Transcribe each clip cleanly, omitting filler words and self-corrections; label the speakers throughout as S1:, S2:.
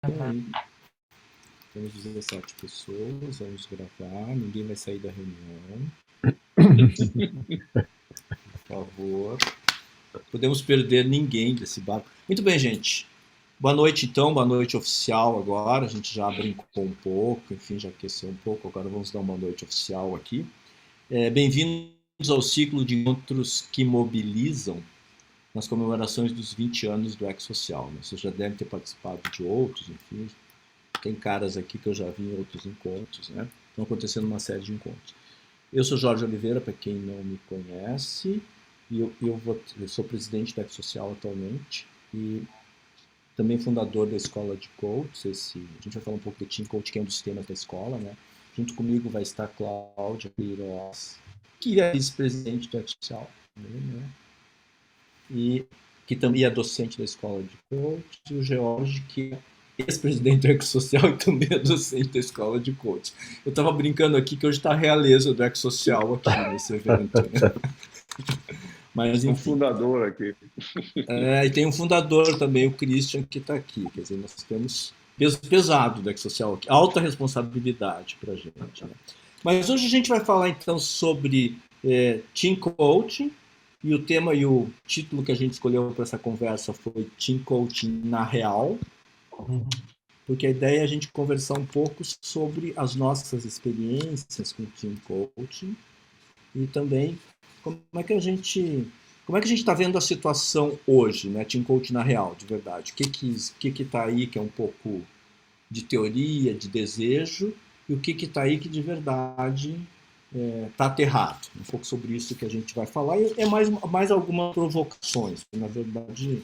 S1: aí. Temos 17 pessoas, vamos gravar, ninguém vai sair da reunião, por favor. Podemos perder ninguém desse barco. Muito bem, gente. Boa noite, então, boa noite oficial agora. A gente já brincou um pouco, enfim, já aqueceu um pouco. Agora vamos dar uma boa noite oficial aqui. Bem-vindos ao ciclo de encontros que mobilizam nas comemorações dos 20 anos do EcoSocial. Né? Vocês já devem ter participado de outros, enfim. Tem caras aqui que eu já vi em outros encontros, né? Estão acontecendo uma série de encontros. Eu sou Jorge Oliveira, para quem não me conhece, e eu sou presidente da EcoSocial atualmente, e também fundador da Escola de Coaches. A gente vai falar um pouco do Team Coach, que é um dos temas da escola, né? Junto comigo vai estar a Cláudia Queiroz, que é vice-presidente da EcoSocial, né? E que também é docente da Escola de Coach, e o George, que é ex-presidente do EcoSocial e também é docente da Escola de Coach. Eu estava brincando aqui que hoje está a realeza do EcoSocial aqui nesse evento, né? Mas, enfim.
S2: Um fundador aqui.
S1: E tem um fundador também, o Christian, que está aqui. Quer dizer, nós temos peso pesado do EcoSocial aqui, alta responsabilidade para a gente. Né? Mas hoje a gente vai falar, então, sobre Team Coaching, e o tema e o título que a gente escolheu para essa conversa foi Team Coaching na Real, porque a ideia é a gente conversar um pouco sobre as nossas experiências com o Team Coaching e também como é que a gente está vendo a situação hoje, né? Team Coaching na Real, de verdade. O que está aí que é um pouco de teoria, de desejo, e o que está aí que de verdade está aterrado. Um pouco sobre isso que a gente vai falar. E é mais algumas provocações. Na verdade,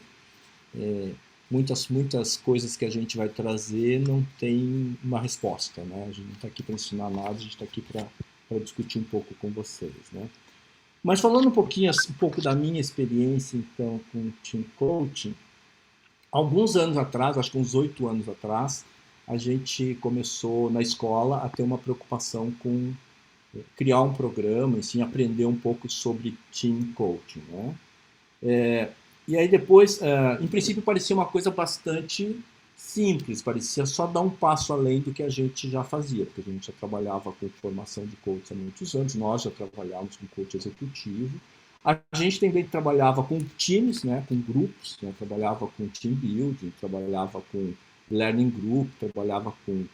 S1: muitas coisas que a gente vai trazer não tem uma resposta. Né? A gente não está aqui para ensinar nada, a gente está aqui para discutir um pouco com vocês. Né? Mas falando um pouco da minha experiência, então, com o Team Coaching, alguns anos atrás, acho que uns 8 anos atrás, a gente começou na escola a ter uma preocupação com criar um programa, assim, aprender um pouco sobre Team Coaching. Né? E aí depois, em princípio, parecia uma coisa bastante simples, parecia só dar um passo além do que a gente já fazia, porque a gente já trabalhava com formação de coach há muitos anos, nós já trabalhávamos com coach executivo, a gente também trabalhava com times, né, com grupos, né, trabalhava com team building, trabalhava com learning group, trabalhava com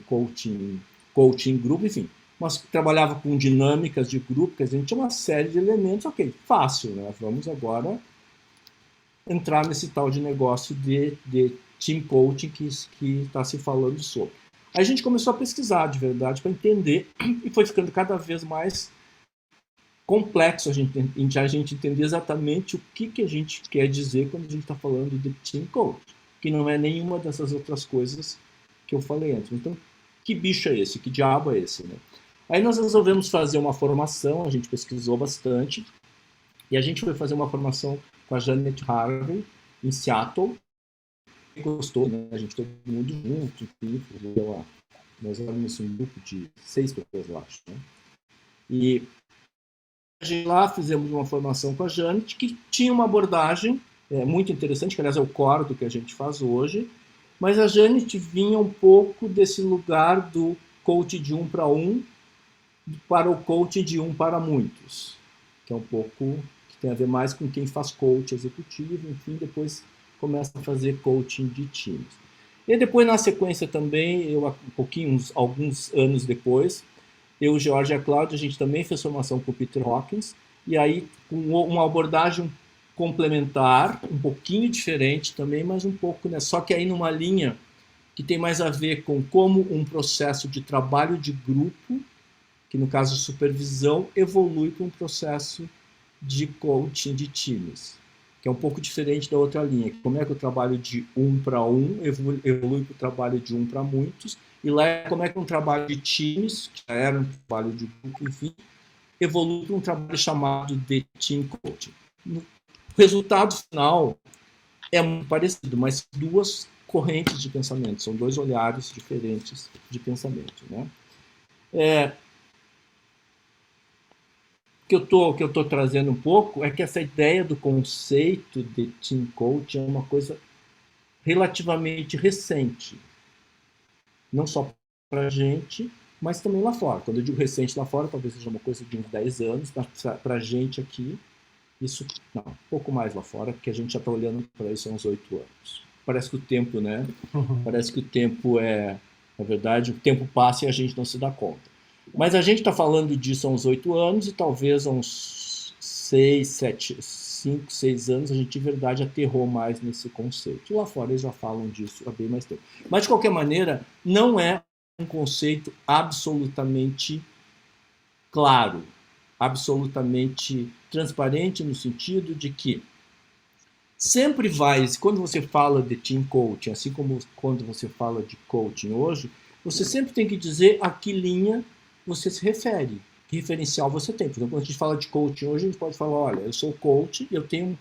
S1: coaching group, enfim, mas trabalhava com dinâmicas de grupo, que a gente tinha uma série de elementos, ok, fácil, né, vamos agora entrar nesse tal de negócio de team coaching que está se falando sobre. Aí a gente começou a pesquisar de verdade para entender e foi ficando cada vez mais complexo a gente entender exatamente o que a gente quer dizer quando a gente está falando de team coaching, que não é nenhuma dessas outras coisas que eu falei antes. Então, que bicho é esse? Que diabo é esse? Né? Aí nós resolvemos fazer uma formação, a gente pesquisou bastante, e a gente foi fazer uma formação com a Janet Harvey, em Seattle. Gostou, né? A gente todo mundo junto, enfim, nós éramos um grupo de 6 pessoas, eu acho. Né? E a gente lá fizemos uma formação com a Janet, que tinha uma abordagem muito interessante, que aliás é o core do que a gente faz hoje, mas a Janet vinha um pouco desse lugar do coach de 1 para 1 para o coach de 1 para muitos, que é um pouco que tem a ver mais com quem faz coach executivo, enfim, depois começa a fazer coaching de times. E depois, na sequência também, alguns anos depois, eu, o George e a Cláudia, a gente também fez formação com o Peter Hawkins, e aí com uma abordagem complementar, um pouquinho diferente também, mas um pouco, né? Só que aí numa linha que tem mais a ver com como um processo de trabalho de grupo, que no caso de supervisão, evolui para um processo de coaching de times, que é um pouco diferente da outra linha. Como é que o trabalho de 1 para 1 evolui para o trabalho de 1 para muitos, e lá é como é que um trabalho de times, que já era um trabalho de grupo, enfim, evolui para um trabalho chamado de team coaching. O resultado final é muito parecido, mas duas correntes de pensamento, são dois olhares diferentes de pensamento. Né? Que eu tô trazendo um pouco é que essa ideia do conceito de team coaching é uma coisa relativamente recente, não só para a gente, mas também lá fora. Quando eu digo recente lá fora, talvez seja uma coisa de uns 10 anos, para a gente aqui, isso, não, um pouco mais lá fora, porque a gente já está olhando para isso há uns 8 anos. Parece que o tempo, né? Parece que o tempo na verdade, o tempo passa e a gente não se dá conta. Mas a gente está falando disso há uns 8 anos e talvez há uns 6, 7, 5, 6 anos a gente de verdade aterrou mais nesse conceito. E lá fora eles já falam disso há bem mais tempo. Mas, de qualquer maneira, não é um conceito absolutamente claro, absolutamente transparente no sentido de que sempre vai, quando você fala de team coaching, assim como quando você fala de coaching hoje, você sempre tem que dizer a que linha você se refere, que referencial você tem. Por exemplo, quando a gente fala de coaching hoje, a gente pode falar, olha, eu sou coach e eu tenho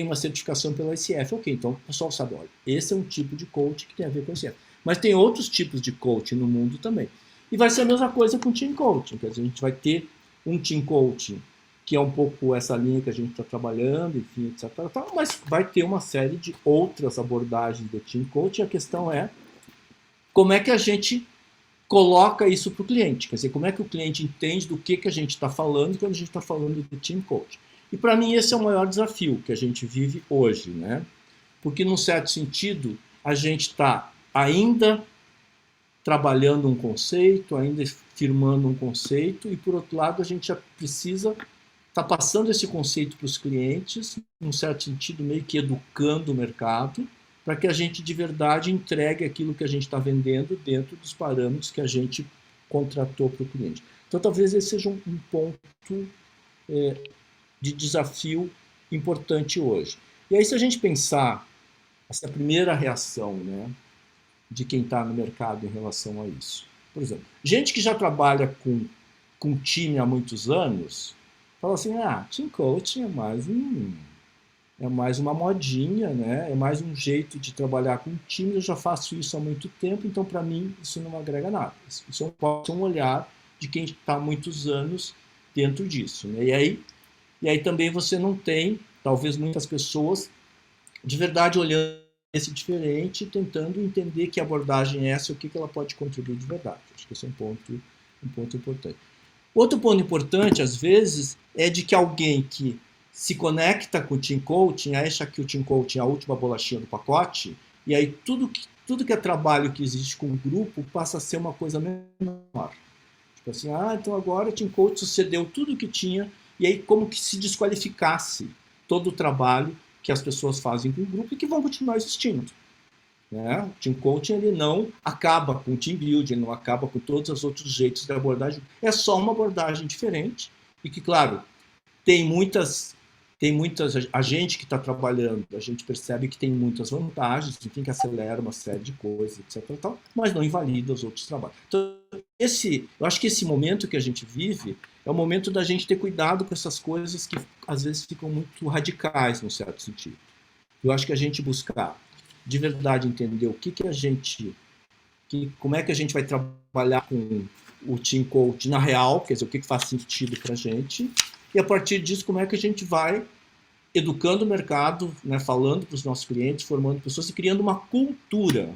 S1: uma certificação pela ICF. Ok, então o pessoal sabe, olha, esse é um tipo de coaching que tem a ver com a ICF. Mas tem outros tipos de coaching no mundo também. E vai ser a mesma coisa com team coaching, quer dizer, a gente vai ter um team coaching que é um pouco essa linha que a gente está trabalhando, enfim, etc. Mas vai ter uma série de outras abordagens do team coaching. A questão é como é que a gente coloca isso para o cliente, quer dizer, como é que o cliente entende do que a gente está falando quando a gente está falando de team coaching. E para mim esse é o maior desafio que a gente vive hoje, né? Porque, num certo sentido, a gente está ainda trabalhando um conceito, ainda firmando um conceito, e, por outro lado, a gente já precisa estar passando esse conceito para os clientes, num certo sentido, meio que educando o mercado, para que a gente de verdade entregue aquilo que a gente está vendendo dentro dos parâmetros que a gente contratou para o cliente. Então, talvez esse seja um ponto de desafio importante hoje. E aí, se a gente pensar essa primeira reação, né, de quem está no mercado em relação a isso. Por exemplo, gente que já trabalha com time há muitos anos, fala assim, team coaching é mais uma modinha, né? É mais um jeito de trabalhar com time, eu já faço isso há muito tempo, então para mim isso não agrega nada. Isso pode ser um olhar de quem está há muitos anos dentro disso. Né? E aí também você não tem, talvez muitas pessoas, de verdade olhando esse diferente, tentando entender que abordagem é essa e o que ela pode contribuir de verdade. Acho que esse é um ponto importante. Outro ponto importante, às vezes, é de que alguém que se conecta com o team coaching acha que o team coaching é a última bolachinha do pacote, e aí tudo que é trabalho que existe com o grupo passa a ser uma coisa menor. Tipo assim, então agora o team coaching sucedeu tudo que tinha, e aí como que se desqualificasse todo o trabalho que as pessoas fazem com o grupo e que vão continuar existindo. Né? O team coaching ele não acaba com o team building, ele não acaba com todos os outros jeitos de abordagem. É só uma abordagem diferente e que, claro, tem muitas a gente que está trabalhando, a gente percebe que tem muitas vantagens, enfim, que acelera uma série de coisas, etc. Tal, mas não invalida os outros trabalhos. Então, eu acho que esse momento que a gente vive é o momento da gente ter cuidado com essas coisas que às vezes ficam muito radicais, num certo sentido. Eu acho que a gente buscar de verdade entender o que a gente, como é que a gente vai trabalhar com o team coach na real, quer dizer, o que faz sentido para a gente, e a partir disso como é que a gente vai educando o mercado, né, falando para os nossos clientes, formando pessoas e criando uma cultura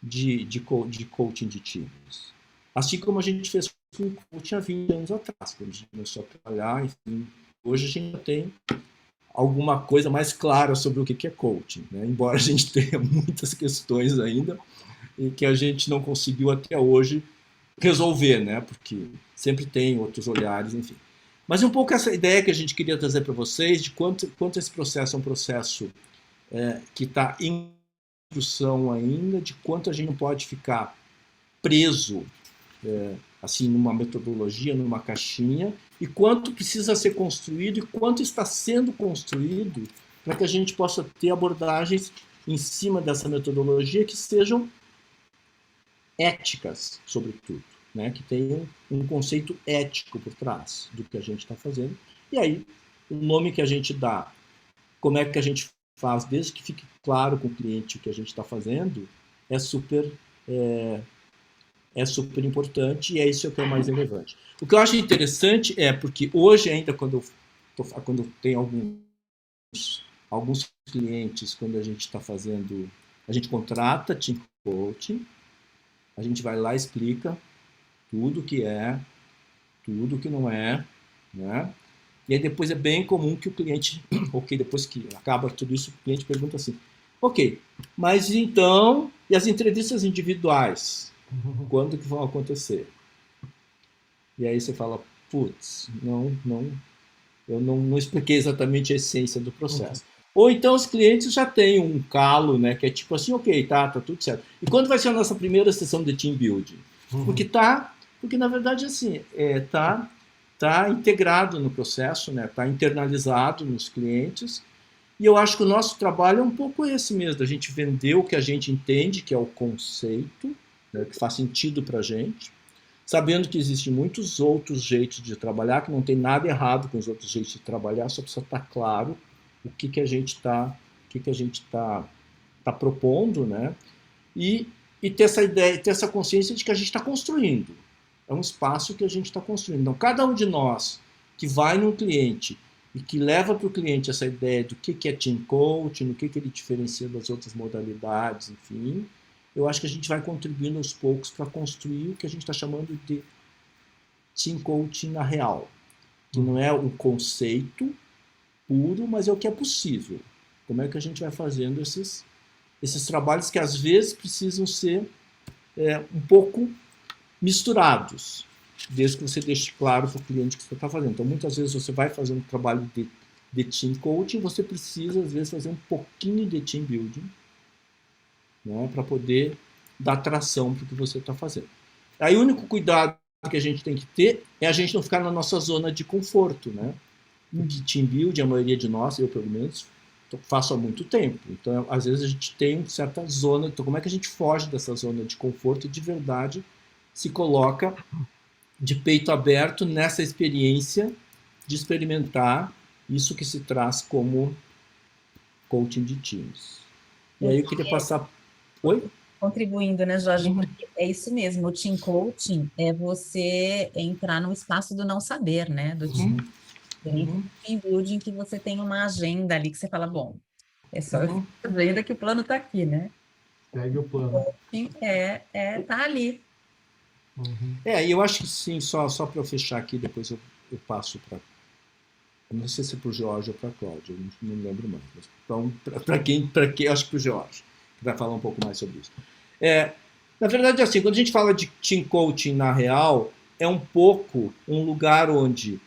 S1: de coaching de times. Assim como a gente fez com o coaching há 20 anos atrás, quando a gente começou a trabalhar, enfim. Hoje a gente tem alguma coisa mais clara sobre o que é coaching, né? Embora a gente tenha muitas questões ainda e que a gente não conseguiu até hoje resolver, né? Porque sempre tem outros olhares, enfim. Mas um pouco essa ideia que a gente queria trazer para vocês de quanto esse processo é um processo que está em construção ainda, de quanto a gente não pode ficar preso assim numa metodologia, numa caixinha, e quanto precisa ser construído e quanto está sendo construído para que a gente possa ter abordagens em cima dessa metodologia que sejam éticas, sobretudo, né? Que tenham um conceito ético por trás do que a gente está fazendo. E aí, o nome que a gente dá, como é que a gente faz, desde que fique claro com o cliente o que a gente está fazendo, é super importante e é isso que é o mais relevante. O que eu acho interessante é porque hoje ainda, quando tem alguns Alguns clientes, quando a gente está fazendo, a gente contrata team coaching, a gente vai lá e explica tudo que é, tudo que não é, né? E aí depois é bem comum que o cliente, ok, depois que acaba tudo isso, o cliente pergunta assim, ok, mas então, e as entrevistas individuais? Quando que vão acontecer? E aí você fala, putz, eu não expliquei exatamente a essência do processo. Ou então os clientes já têm um calo, né, que é tipo assim, ok, tá tudo certo. E quando vai ser a nossa primeira sessão de team building? Porque na verdade assim, tá integrado no processo, né, tá internalizado nos clientes. E eu acho que o nosso trabalho é um pouco esse mesmo, a gente vender o que a gente entende, que é o conceito, né, que faz sentido para a gente, sabendo que existem muitos outros jeitos de trabalhar, que não tem nada errado com os outros jeitos de trabalhar, só precisa estar claro o que a gente tá propondo, né? E, e ter essa ideia, ter essa consciência de que a gente está construindo. É um espaço que a gente está construindo. Então, cada um de nós que vai num cliente e que leva para o cliente essa ideia do que é team coaching, o que ele diferencia das outras modalidades, enfim, eu acho que a gente vai contribuindo aos poucos para construir o que a gente está chamando de team coaching na real, que não é um conceito puro, mas é o que é possível. Como é que a gente vai fazendo esses trabalhos que às vezes precisam ser um pouco misturados, desde que você deixe claro para o cliente o que você está fazendo. Então, muitas vezes você vai fazer um trabalho de team coaching, você precisa, às vezes, fazer um pouquinho de team building, né, para poder dar tração para o que você está fazendo. Aí o único cuidado que a gente tem que ter é a gente não ficar na nossa zona de conforto, né? De team building, a maioria de nós, eu pelo menos, faço há muito tempo. Então, às vezes a gente tem uma certa zona. Então, como é que a gente foge dessa zona de conforto e de verdade se coloca de peito aberto nessa experiência de experimentar isso que se traz como coaching de times? E aí eu queria passar. Oi?
S2: Contribuindo, né, Jorge? Porque é isso mesmo, o team coaching é você entrar no espaço do não saber, né? Do team building, que você tem uma agenda ali que você fala, bom, é só eu seguir a agenda que o plano está aqui, né?
S3: Segue o plano.
S2: Tá ali.
S1: E eu acho que sim, só para eu fechar aqui, depois eu passo para. Eu não sei se é para o Jorge ou para a Cláudia, eu não lembro mais. Mas para quem, acho que para o Jorge, que vai falar um pouco mais sobre isso. Na verdade, assim, quando a gente fala de team coaching na real, é um pouco um lugar onde,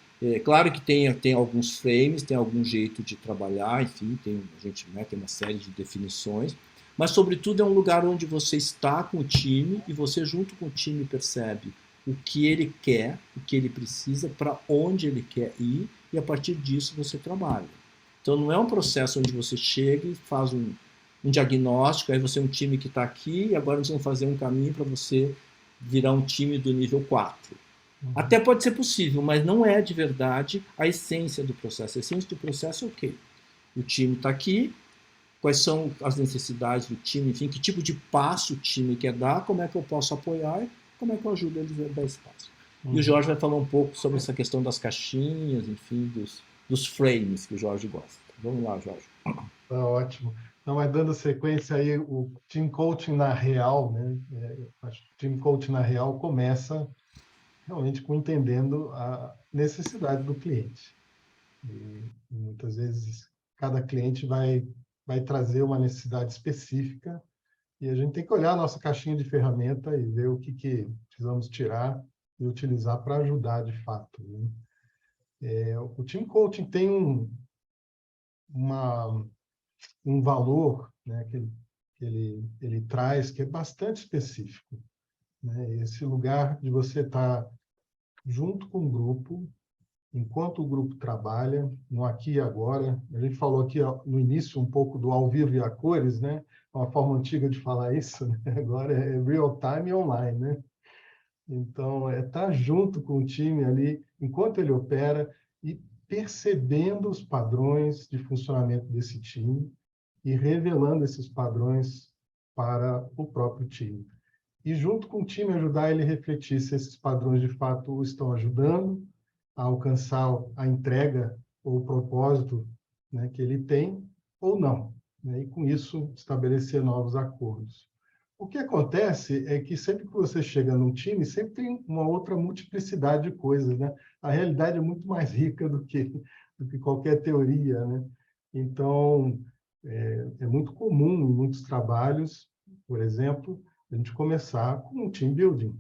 S1: claro que tem alguns frames, tem algum jeito de trabalhar, enfim, a gente, né, tem uma série de definições, mas sobretudo é um lugar onde você está com o time e você junto com o time percebe o que ele quer, o que ele precisa, para onde ele quer ir, e a partir disso você trabalha. Então não é um processo onde você chega e faz um diagnóstico, aí você é um time que está aqui e agora nós vamos fazer um caminho para você virar um time do nível 4. Até pode ser possível, mas não é de verdade a essência do processo. A essência do processo é ok. O time está aqui, quais são as necessidades do time, enfim, que tipo de passo o time quer dar, como é que eu posso apoiar e como é que eu ajudo eles a dar espaço. E o Jorge vai falar um pouco sobre essa questão das caixinhas, enfim, dos frames que o Jorge gosta. Vamos lá, Jorge.
S3: Tá ótimo. Não, mas dando sequência aí, o team coaching na real, né? Acho que o team coaching na real começa realmente com entendendo a necessidade do cliente. E muitas vezes cada cliente vai trazer uma necessidade específica e a gente tem que olhar a nossa caixinha de ferramenta e ver o que precisamos tirar e utilizar para ajudar de fato, né? O team coaching tem uma um valor, né, que ele traz que é bastante específico, né? Esse lugar de você estar junto com o grupo, enquanto o grupo trabalha, no aqui e agora. A gente falou aqui no início um pouco do ao vivo e a cores, né? Uma forma antiga de falar isso, né? Agora é real time e online, né? Então, é estar junto com o time ali, enquanto ele opera, e percebendo os padrões de funcionamento desse time e revelando esses padrões para o próprio time. E, junto com o time, ajudar ele a refletir se esses padrões, de fato, o estão ajudando a alcançar a entrega ou o propósito, né, que ele tem, ou não, né? E com isso estabelecer novos acordos. O que acontece é que sempre que você chega num time, sempre tem uma outra multiplicidade de coisas, né? A realidade é muito mais rica do que qualquer teoria, né? Então, é muito comum em muitos trabalhos, por exemplo, a gente começar com um team building.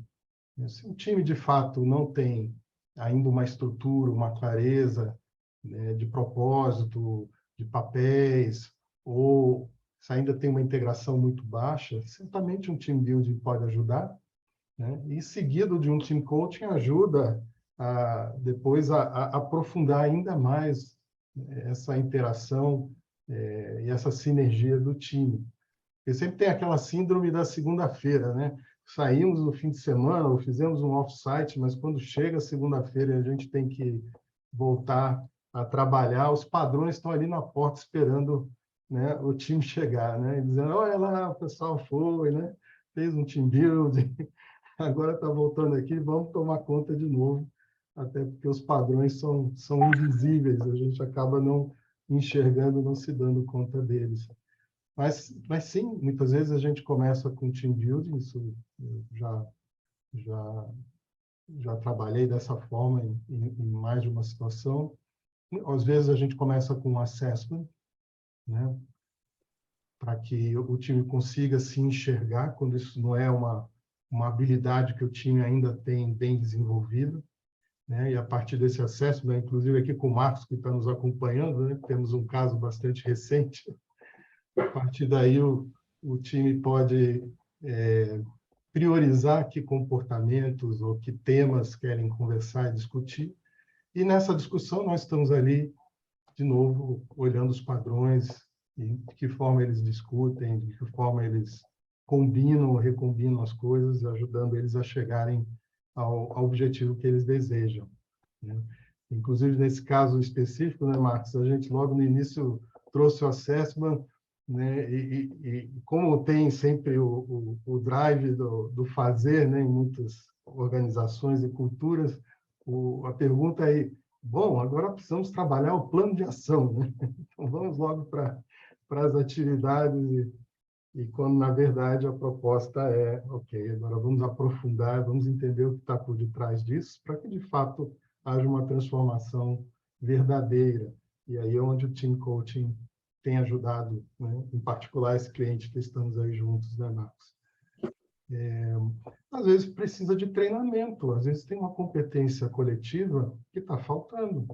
S3: Se o time, de fato, não tem ainda uma estrutura, uma clareza, né, de propósito, de papéis, ou se ainda tem uma integração muito baixa, certamente um team building pode ajudar, né? E seguido de um team coaching ajuda depois a aprofundar ainda mais essa interação e essa sinergia do time. Porque sempre tem aquela síndrome da segunda-feira, né? Saímos no fim de semana ou fizemos um off-site, mas quando chega segunda-feira e a gente tem que voltar a trabalhar, os padrões estão ali na porta esperando, né, o time chegar, né? E dizendo, olha lá, o pessoal foi, né? Fez um team building, agora está voltando aqui, vamos tomar conta de novo, até porque os padrões são invisíveis, a gente acaba não enxergando, não se dando conta deles. Mas sim, muitas vezes a gente começa com team building, isso eu já trabalhei dessa forma em mais de uma situação. Às vezes a gente começa com um assessment, né, para que o time consiga se enxergar, quando isso não é uma habilidade que o time ainda tem bem desenvolvida, né, e a partir desse assessment, inclusive aqui com o Marcos, que está nos acompanhando, né, temos um caso bastante recente. A partir daí, o time pode priorizar que comportamentos ou que temas querem conversar e discutir. E nessa discussão, nós estamos ali, de novo, olhando os padrões, e de que forma eles discutem, de que forma eles combinam ou recombinam as coisas, ajudando eles a chegarem ao objetivo que eles desejam, né? Inclusive, nesse caso específico, né, Marcos, a gente logo no início trouxe o assessment, né? E como tem sempre o drive do fazer, né, em muitas organizações e culturas, a pergunta é, bom, agora precisamos trabalhar o plano de ação, né? Então vamos logo para as atividades e quando, na verdade, a proposta é, ok, agora vamos aprofundar, vamos entender o que está por detrás disso, para que, de fato, haja uma transformação verdadeira. E aí é onde o team coaching tem ajudado, né? Em particular esse cliente que estamos aí juntos, né, Marcos? Às vezes precisa de treinamento, às vezes tem uma competência coletiva que está faltando,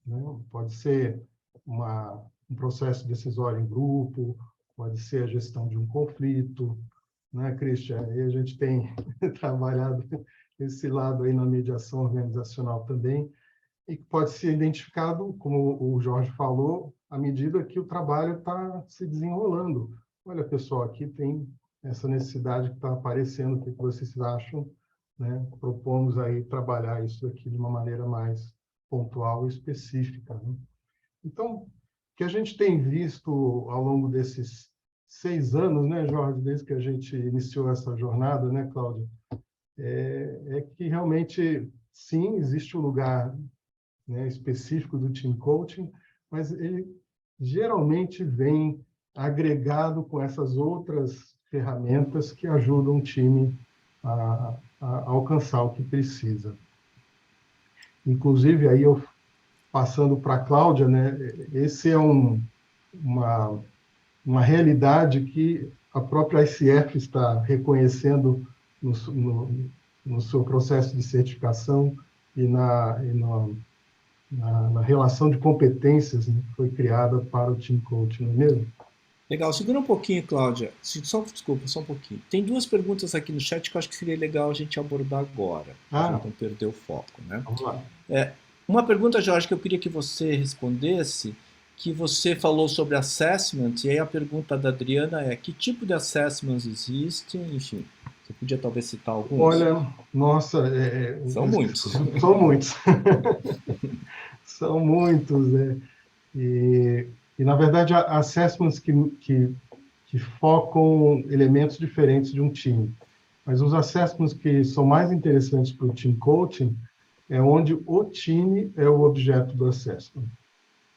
S3: né? Pode ser um processo decisório em grupo, pode ser a gestão de um conflito, né, Christian? E a gente tem trabalhado esse lado aí na mediação organizacional também, e que pode ser identificado, como o Jorge falou, à medida que o trabalho está se desenrolando. Olha, pessoal, aqui tem essa necessidade que está aparecendo, o que vocês acham, né? Propomos aí trabalhar isso aqui de uma maneira mais pontual e específica, né? Então, o que a gente tem visto ao longo desses 6 anos, né, Jorge, desde que a gente iniciou essa jornada, né, Cláudia, é que realmente, sim, existe um lugar, né, específico do team coaching, mas ele geralmente vem agregado com essas outras ferramentas que ajudam o time a alcançar o que precisa. Inclusive, aí eu passando para a Cláudia, né, esse é uma realidade que a própria ICF está reconhecendo no seu processo de certificação e na relação de competências, né, que foi criada para o Team Coaching, não é mesmo?
S1: Legal, segura um pouquinho, Cláudia. Desculpa, só um pouquinho. Tem 2 perguntas aqui no chat que eu acho que seria legal a gente abordar agora, para a gente não perder o foco, né?
S3: Vamos lá.
S1: Uma pergunta, Jorge, que eu queria que você respondesse, que você falou sobre assessment, e aí a pergunta da Adriana é: que tipo de assessments existem? Enfim, você podia talvez citar alguns?
S3: Olha, nossa...
S1: São muitos.
S3: São muitos. São muitos, né? E na verdade, há assessments que focam elementos diferentes de um time. Mas os assessments que são mais interessantes para o team coaching é onde o time é o objeto do assessment.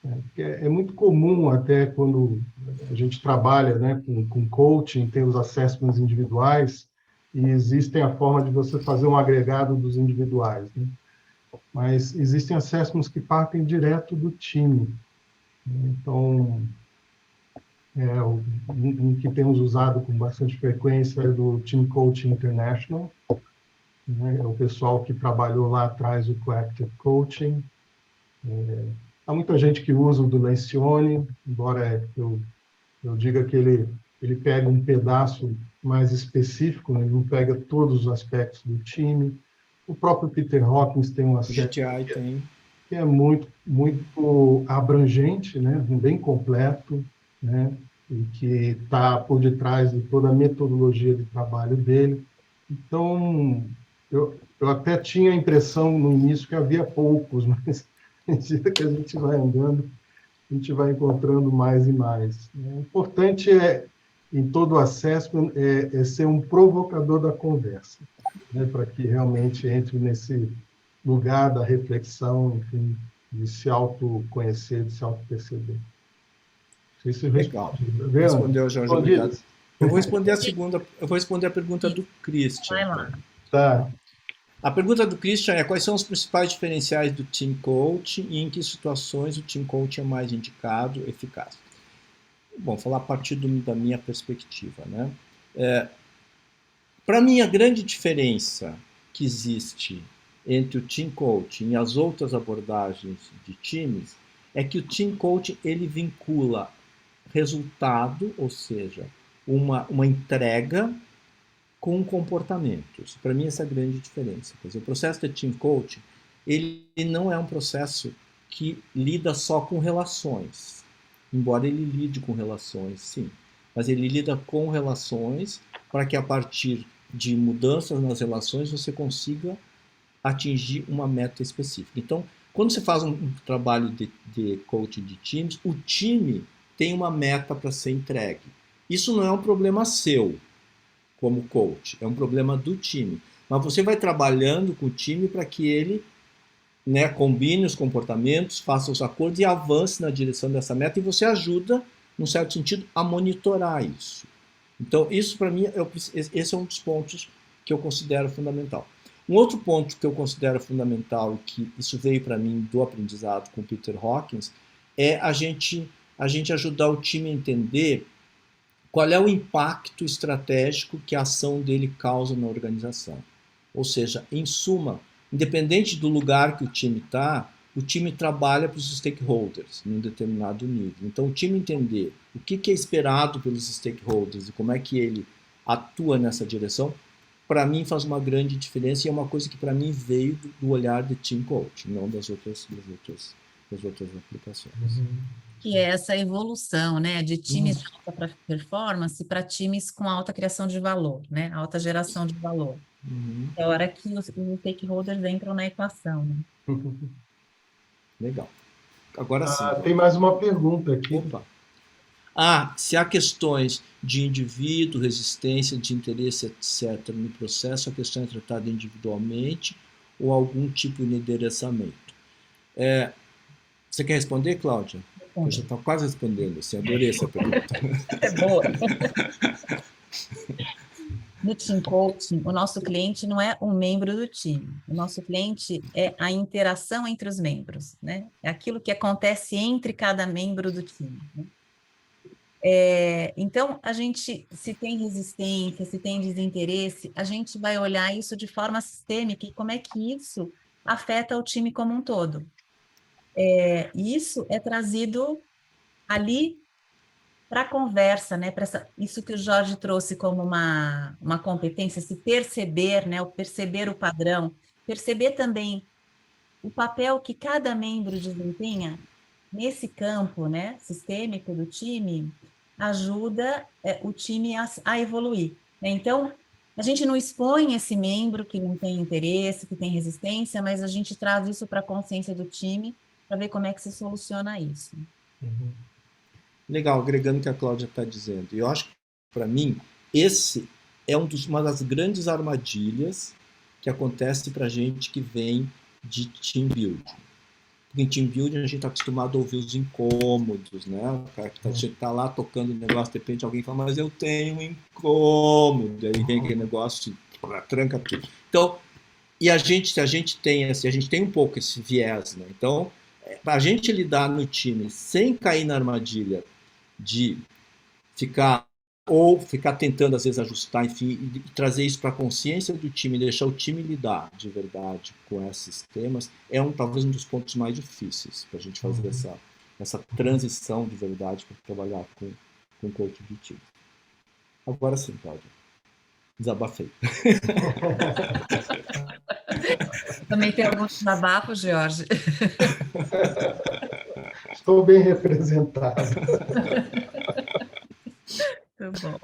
S3: Porque é muito comum, até quando a gente trabalha, né, com coaching, tem os assessments individuais, e existem a forma de você fazer um agregado dos individuais, né? Mas existem assessments que partem direto do time. Então, um que temos usado com bastante frequência é do Team Coaching International, né? É o pessoal que trabalhou lá atrás o Coactive Coaching. Há muita gente que usa o do Lencioni, embora eu diga que ele pega um pedaço mais específico, né? Ele não pega todos os aspectos do time. O próprio Peter Hawkins tem um
S1: O
S3: acesso
S1: GTI tem.
S3: que é muito abrangente, né? Bem completo, né? E que está por detrás de toda a metodologia de trabalho dele. Então, eu até tinha a impressão no início que havia poucos, mas à medida que a gente vai andando, a gente vai encontrando mais e mais. O importante em todo o assessment, é ser um provocador da conversa, né? Para que realmente entre nesse lugar da reflexão, enfim, de se autoconhecer, de se autoperceber. Não sei se eu
S1: Legal.
S3: respondi. Tá vendo?
S1: Respondeu, Jorge, obrigado. Eu vou responder a pergunta do Christian.
S2: Vai lá.
S3: Tá.
S1: A pergunta do Christian é: quais são os principais diferenciais do Team Coaching e em que situações o Team Coaching é mais indicado, eficaz? Bom, falar a partir da minha perspectiva, né? Para mim, a grande diferença que existe entre o Team Coaching e as outras abordagens de times é que o Team Coaching ele vincula resultado, ou seja, uma entrega com comportamentos. Para mim, essa é a grande diferença. Quer dizer, o processo de Team Coaching ele não é um processo que lida só com relações, embora ele lide com relações, sim, mas ele lida com relações para que a partir de mudanças nas relações você consiga atingir uma meta específica. Então, quando você faz um trabalho de coaching de times, o time tem uma meta para ser entregue. Isso não é um problema seu como coach, é um problema do time. Mas você vai trabalhando com o time para que ele, né, combine os comportamentos, faça os acordos e avance na direção dessa meta, e você ajuda, num certo sentido, a monitorar isso. Então, isso para mim, esse é um dos pontos que eu considero fundamental. Um outro ponto que eu considero fundamental, e que isso veio para mim do aprendizado com o Peter Hawkins, é a gente ajudar o time a entender qual é o impacto estratégico que a ação dele causa na organização. Ou seja, em suma, independente do lugar que o time está, o time trabalha para os stakeholders num determinado nível. Então, o time entender o que é esperado pelos stakeholders e como é que ele atua nessa direção, para mim faz uma grande diferença, e é uma coisa que para mim veio do olhar de team coaching, não das outras aplicações.
S2: Que é essa evolução, né, de times de alta performance para times com alta criação de valor, né, alta geração de valor. É a hora que os stakeholders entram na equação, né?
S1: Legal. Agora sim.
S3: Tem mais uma pergunta aqui.
S1: Opa. Se há questões de indivíduo, resistência, de interesse, etc., no processo, a questão é tratada individualmente ou algum tipo de endereçamento. Você quer responder, Cláudia? Eu já estou quase respondendo, assim, adorei essa pergunta.
S2: É boa. No Team Coaching, o nosso cliente não é um membro do time. O nosso cliente é a interação entre os membros, né? É aquilo que acontece entre cada membro do time, né? Então, a gente, se tem resistência, se tem desinteresse, a gente vai olhar isso de forma sistêmica e como é que isso afeta o time como um todo. Isso é trazido ali para a conversa, né? Isso que o Jorge trouxe como uma competência, se perceber, né? O perceber o padrão, perceber também o papel que cada membro desempenha nesse campo, né, sistêmico do time, ajuda o time a evoluir, né? Então, a gente não expõe esse membro que não tem interesse, que tem resistência, mas a gente traz isso para a consciência do time para ver como é que se soluciona isso.
S1: Legal, agregando o que a Cláudia está dizendo. E eu acho que, para mim, esse é uma das grandes armadilhas que acontece para gente que vem de team building. Porque em team building a gente está acostumado a ouvir os incômodos, né? O cara que tá lá tocando o negócio, de repente alguém fala, mas eu tenho um incômodo. Aí vem aquele negócio, tranca tudo. Então, e a gente tem um pouco esse viés, né? Então, para a gente lidar no time sem cair na armadilha de ficar tentando às vezes ajustar, enfim, e trazer isso para a consciência do time, deixar o time lidar de verdade com esses temas, talvez um dos pontos mais difíceis para a gente fazer essa transição de verdade para trabalhar com coaching de time. Agora sim, Cláudio. Desabafei.
S2: Também tem alguns desabafos, Jorge.
S3: Estou bem representado.
S2: Muito bom.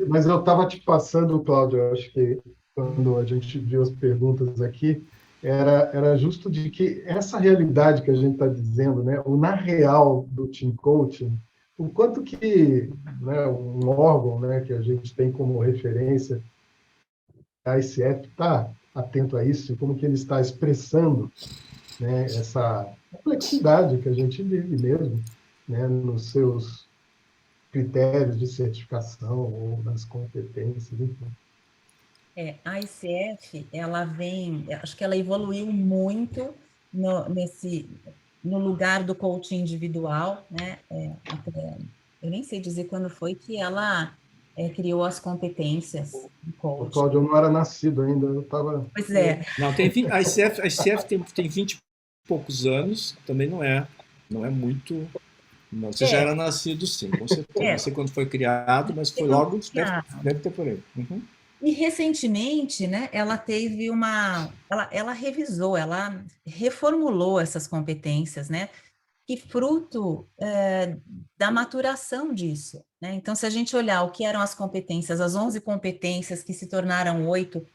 S3: Mas eu estava te passando, Cláudio, eu acho que quando a gente viu as perguntas aqui, era justo de que essa realidade que a gente está dizendo, né, o na real do team coaching, o quanto que, né, um órgão, né, que a gente tem como referência, a ICF está atento a isso, como que ele está expressando, né, essa complexidade que a gente vive mesmo, né, nos seus critérios de certificação ou nas competências, enfim.
S2: A ICF, ela acho que ela evoluiu muito no lugar do coaching individual, né? Eu nem sei dizer quando foi que ela criou as competências do
S3: O
S2: coaching.
S3: Cláudio, eu não era nascido ainda, eu estava...
S2: Pois é.
S1: Não, a ICF tem 20 e poucos anos, também não é muito... Não, você já era nascido, sim, com certeza. Não sei quando foi criado, mas foi logo, deve ter por aí. Uhum.
S2: E recentemente, né, ela teve ela revisou, ela reformulou essas competências, né, que fruto da maturação disso, né? Então, se a gente olhar o que eram as competências, as 11 competências que se tornaram 8,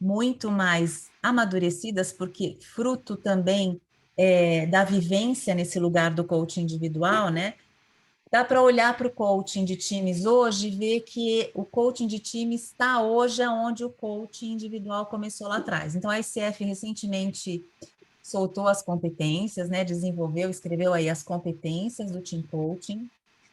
S2: muito mais amadurecidas, porque fruto também da vivência nesse lugar do coaching individual, né? Dá para olhar para o coaching de times hoje e ver que o coaching de times está hoje onde o coaching individual começou lá atrás. Então, a ICF recentemente soltou as competências, né? Desenvolveu, escreveu aí as competências do team coaching,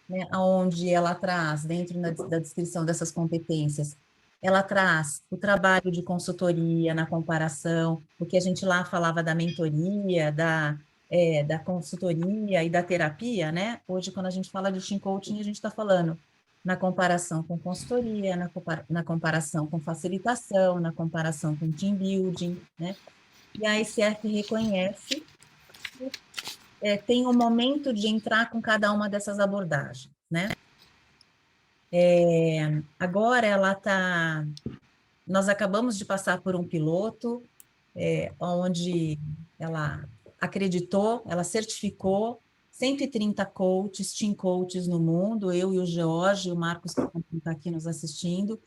S2: né? Onde ela traz, dentro da descrição dessas competências, ela traz o trabalho de consultoria na comparação, o que a gente lá falava da mentoria, da consultoria e da terapia, né? Hoje, quando a gente fala de team coaching, a gente está falando na comparação com consultoria, na comparação com facilitação, na comparação com team building, né? E a ICF reconhece que tem um momento de entrar com cada uma dessas abordagens, né? Agora ela está... Nós acabamos de passar por um piloto, onde ela acreditou, ela certificou 130 coaches, team coaches no mundo, eu e o George, o Marcos, que está aqui nos assistindo,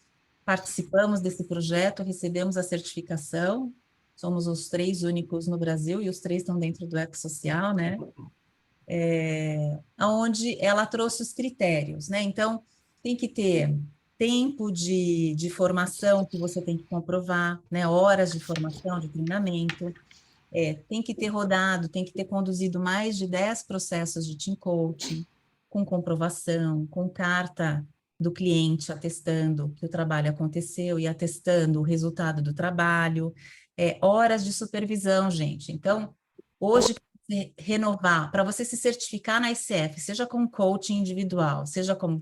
S2: participamos desse projeto, recebemos a certificação, somos os 3 únicos no Brasil, e os 3 estão dentro do ecossocial, né? Onde ela trouxe os critérios, né? Então, tem que ter tempo de formação que você tem que comprovar, né? Horas de formação, de treinamento, tem que ter rodado, tem que ter conduzido mais de 10 processos de team coaching, com comprovação, com carta do cliente atestando que o trabalho aconteceu e atestando o resultado do trabalho, horas de supervisão, gente. Então, hoje, renovar, para você se certificar na ICF, seja com coaching individual, seja com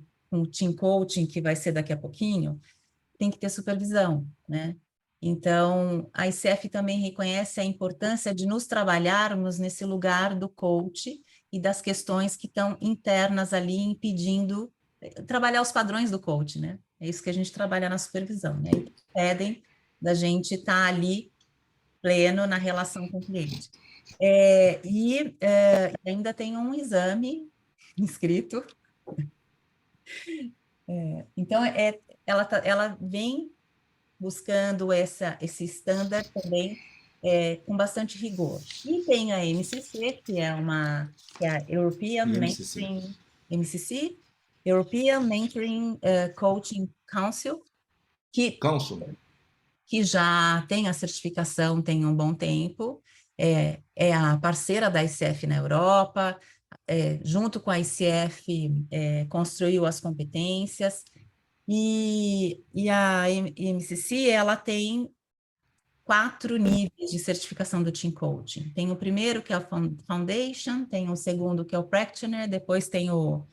S2: team coaching, que vai ser daqui a pouquinho, tem que ter supervisão, né? Então, a ICF também reconhece a importância de nos trabalharmos nesse lugar do coach e das questões que estão internas ali, impedindo trabalhar os padrões do coach, né? É isso que a gente trabalha na supervisão, né? E pedem da gente estar ali pleno na relação com o cliente. Ainda tem um exame inscrito. Então, ela vem buscando esse standard também com bastante rigor. E tem a MCC, que é a European Mentoring, MCC, European Mentoring Coaching Council, que que já tem a certificação tem um bom tempo, é a parceira da ICF na Europa, junto com a ICF, construiu as competências, e a MCC, ela tem 4 níveis de certificação do Team Coaching. Tem o primeiro, que é o Foundation, tem o segundo, que é o Practitioner, depois tem o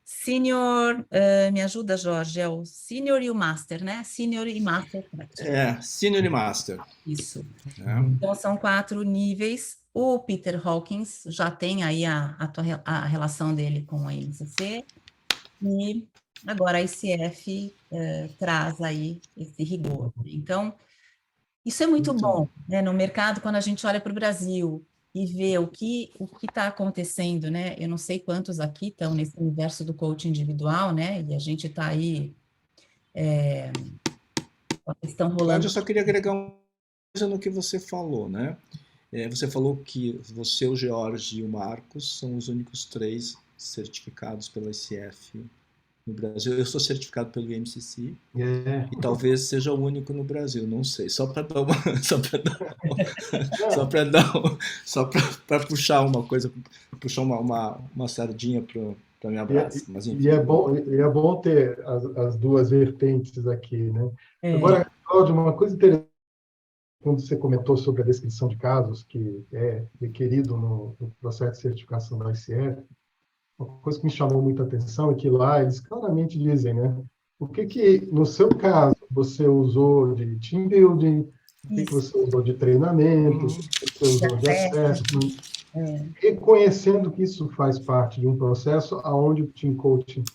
S2: Senior, me ajuda, Jorge, é o Senior e o Master, né? Senior e Master Practitioner.
S1: Senior e Master.
S2: Isso.
S1: É.
S2: Então, são 4 níveis. O Peter Hawkins já tem aí a relação dele com a MCC, e agora a ICF traz aí esse rigor. Então, isso é muito bom, né? No mercado, quando a gente olha para o Brasil e vê o que está acontecendo, né? Eu não sei quantos aqui estão nesse universo do coaching individual, né? E a gente está aí, estão rolando...
S1: Cláudia, eu só queria agregar uma coisa no que você falou, né? Você falou que você, o George e o Marcos são os únicos 3 certificados pela ICF no Brasil. Eu sou certificado pelo IMCC e talvez seja o único no Brasil, não sei. Só para dar uma, só para puxar uma coisa, puxar uma sardinha para minha brasa. Mas enfim.
S3: E é bom ter as 2 vertentes aqui, né? Agora, Cláudio, uma coisa interessante, quando você comentou sobre a descrição de casos que é requerido no processo de certificação da ICF, uma coisa que me chamou muita atenção é que lá eles claramente dizem, né? O que no seu caso, você usou de team building, o que você usou de treinamento, o que você usou de assessment, reconhecendo que isso faz parte de um processo onde o team coaching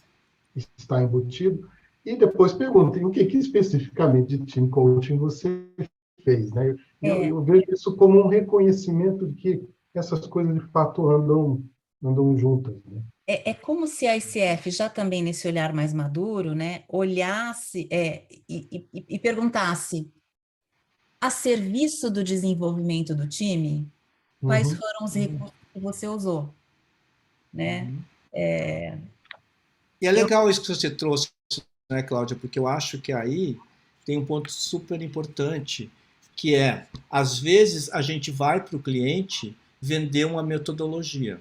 S3: está embutido, e depois perguntem o que especificamente de team coaching você fez, né? Eu vejo isso como um reconhecimento de que essas coisas de fato andam juntas, né?
S2: É como se a ICF, já também nesse olhar mais maduro, né, olhasse e perguntasse, a serviço do desenvolvimento do time, quais foram os recursos que você usou, né?
S1: E é legal isso que você trouxe, né, Cláudia, porque eu acho que aí tem um ponto super importante, que é, às vezes, a gente vai para o cliente vender uma metodologia.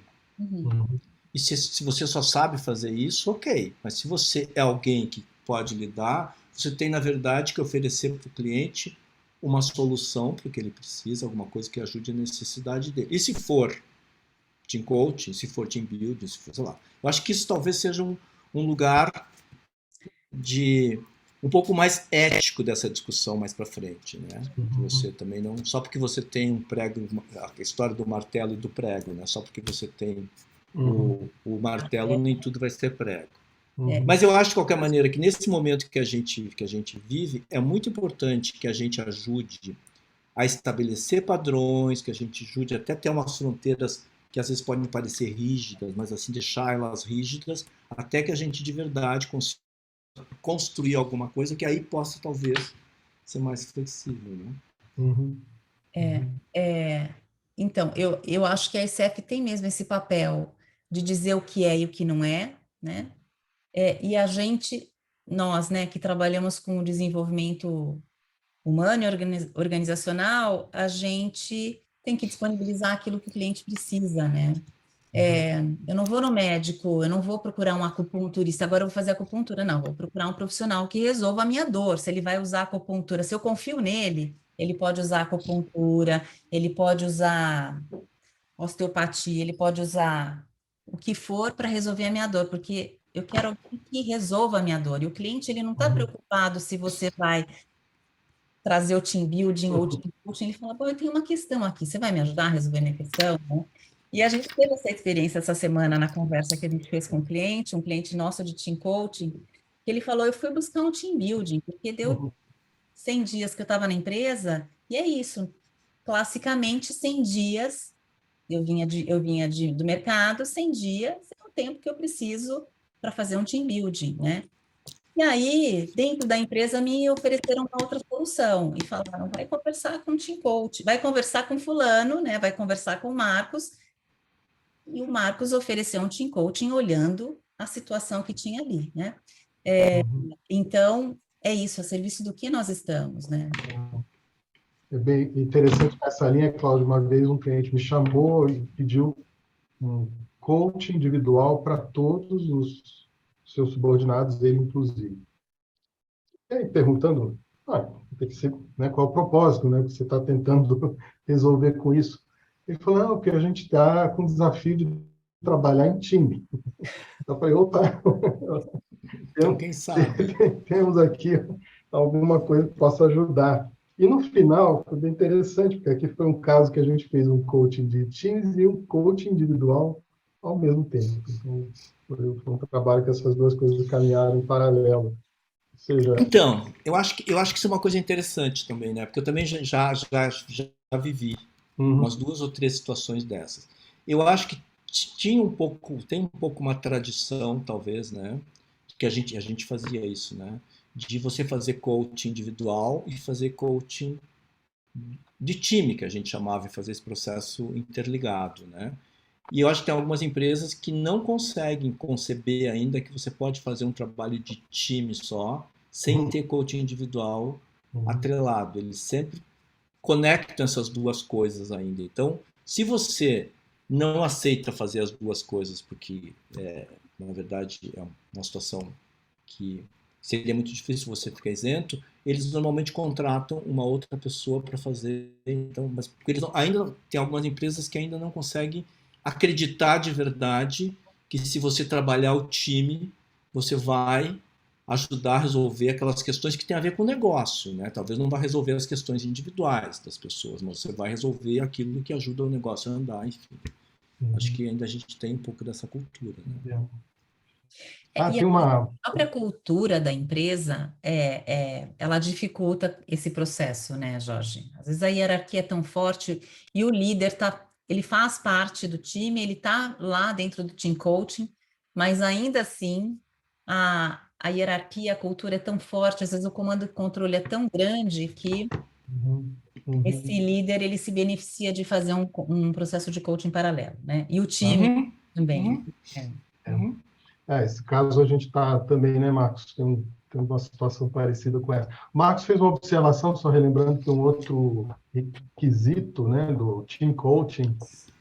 S1: E se você só sabe fazer isso, ok. Mas se você é alguém que pode lidar, você tem, na verdade, que oferecer para o cliente uma solução para o que ele precisa, alguma coisa que ajude a necessidade dele. E se for team coaching, se for team building, se for, sei lá. Eu acho que isso talvez seja um lugar de um pouco mais ético dessa discussão mais para frente, né? Você também não, só porque você tem um prego, a história do martelo e do prego, né? Só porque você tem o martelo, nem tudo vai ser prego. Mas eu acho de qualquer maneira que nesse momento que a gente vive é muito importante que a gente ajude a estabelecer padrões, que a gente ajude até ter umas fronteiras que às vezes podem parecer rígidas, mas assim deixar elas rígidas até que a gente de verdade consiga construir alguma coisa que aí possa talvez ser mais flexível, né?
S2: Então, eu acho que a ICF tem mesmo esse papel de dizer o que é e o que não é, né? E a gente, nós, né, que trabalhamos com o desenvolvimento humano e organizacional, a gente tem que disponibilizar aquilo que o cliente precisa, né? Eu não vou no médico, eu não vou procurar um acupunturista, agora eu vou fazer acupuntura, não, vou procurar um profissional que resolva a minha dor, se ele vai usar acupuntura, se eu confio nele, ele pode usar acupuntura, ele pode usar osteopatia, ele pode usar o que for para resolver a minha dor, porque eu quero alguém que resolva a minha dor, e o cliente, ele não está preocupado se você vai trazer o team building ou o team coaching, ele fala, eu tenho uma questão aqui, você vai me ajudar a resolver a minha questão, né? E a gente teve essa experiência essa semana na conversa que a gente fez com um cliente nosso de team coaching, que ele falou, eu fui buscar um team building, porque deu 100 dias que eu estava na empresa, e é isso, classicamente 100 dias, eu vinha do mercado, 100 dias é o tempo que eu preciso para fazer um team building, né? E aí, dentro da empresa, me ofereceram uma outra solução e falaram, vai conversar com o team coach, vai conversar com fulano, né? Vai conversar com o Marcos, e o Marcos ofereceu um team coaching olhando a situação que tinha ali, né? Então, é isso, a serviço do que nós estamos, né?
S3: é bem interessante nessa linha, Cláudio. Uma vez um cliente me chamou e pediu um coaching individual para todos os seus subordinados, ele inclusive. E aí, perguntando, tem que ser, né, qual é o propósito, né, que você está tentando resolver com isso? Ele falou, não, porque a gente está com o desafio de trabalhar em time. Eu falei, opa,
S1: Então, quem sabe?
S3: temos aqui alguma coisa que possa ajudar. E no final, foi bem interessante, porque aqui foi um caso que a gente fez um coaching de times e um coaching individual ao mesmo tempo. Então, foi um trabalho que essas duas coisas caminharam em paralelo. Ou seja,
S1: Então, eu acho que isso é uma coisa interessante também, né? Porque eu também já vivi
S3: uhum,
S1: umas 2 ou 3 situações dessas. Eu acho que tinha um pouco, tem um pouco uma tradição, talvez, né? Que a gente fazia isso, né? De você fazer coaching individual e fazer coaching de time, que a gente chamava, e fazer esse processo interligado, né? E eu acho que tem algumas empresas que não conseguem conceber ainda que você pode fazer um trabalho de time só, sem
S3: uhum,
S1: ter coaching individual
S3: uhum,
S1: atrelado. Eles sempre conectam essas duas coisas ainda. Então, se você não aceita fazer as duas coisas, porque na verdade é uma situação que seria muito difícil você ficar isento, eles normalmente contratam uma outra pessoa para fazer. Então, mas porque eles ainda tem algumas empresas que ainda não conseguem acreditar de verdade que se você trabalhar o time, você vai ajudar a resolver aquelas questões que têm a ver com o negócio, né? Talvez não vá resolver as questões individuais das pessoas, mas você vai resolver aquilo que ajuda o negócio a andar, enfim. Acho
S3: uhum,
S1: que ainda a gente tem um pouco dessa cultura, né?
S3: entendo.
S2: E
S3: Tem
S2: a
S3: uma...
S2: própria cultura da empresa, ela dificulta esse processo, né, Jorge? Às vezes a hierarquia é tão forte e o líder ele faz parte do time, ele está lá dentro do team coaching, mas ainda assim a hierarquia, a cultura é tão forte, às vezes o comando e controle é tão grande que
S3: Uhum,
S2: esse
S3: uhum,
S2: líder ele se beneficia de fazer um processo de coaching paralelo, né? E o time
S1: Uhum,
S2: também.
S1: uhum,
S2: É.
S3: é.
S1: uhum.
S3: Esse caso a gente está também, né, Marcos? Tem uma situação parecida com essa. Marcos fez uma observação, só relembrando que um outro requisito, né, do team coaching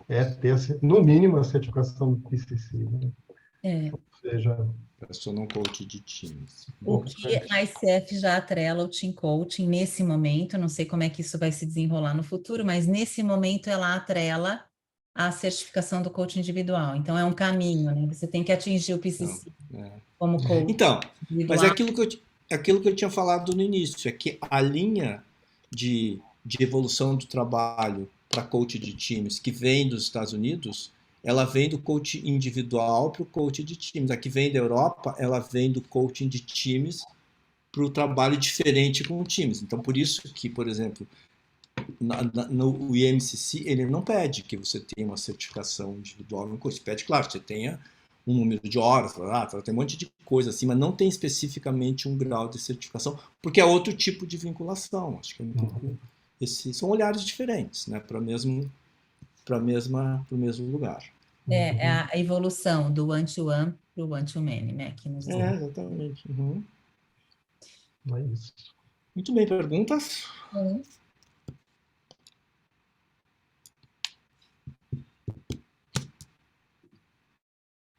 S3: é ter, no mínimo, a certificação do PCC, né?
S2: É.
S3: Ou seja,
S1: Eu sou não coach de times.
S2: O
S3: bom,
S2: que a ICF já atrela o Team Coaching nesse momento, não sei como é que isso vai se desenrolar no futuro, mas nesse momento ela atrela a certificação do coach individual. Então é um caminho, né? Você tem que atingir o
S1: Não,
S2: PCC
S1: é.
S2: como coach
S1: Então, mas é
S2: individual.
S1: aquilo que eu tinha falado no início, é que a linha de evolução do trabalho para coach de times que vem dos Estados Unidos, ela vem do coach individual para o coach de times. A que vem da Europa, ela vem do coaching de times para o trabalho diferente com times. Então, por isso que, por exemplo, no IMCC, ele não pede que você tenha uma certificação individual no curso. Pede, claro, que você tenha um número de horas, tem um monte de coisa assim, mas não tem especificamente um grau de certificação, porque é outro tipo de vinculação. Acho que é um pouco são olhares diferentes, né, para o mesmo lugar.
S2: É
S3: uhum,
S2: a evolução do one-to-one para o one-to-many, né? Aqui nos Estados
S1: Exatamente. Uhum.
S3: é isso.
S1: Muito bem, perguntas?
S2: Unidos.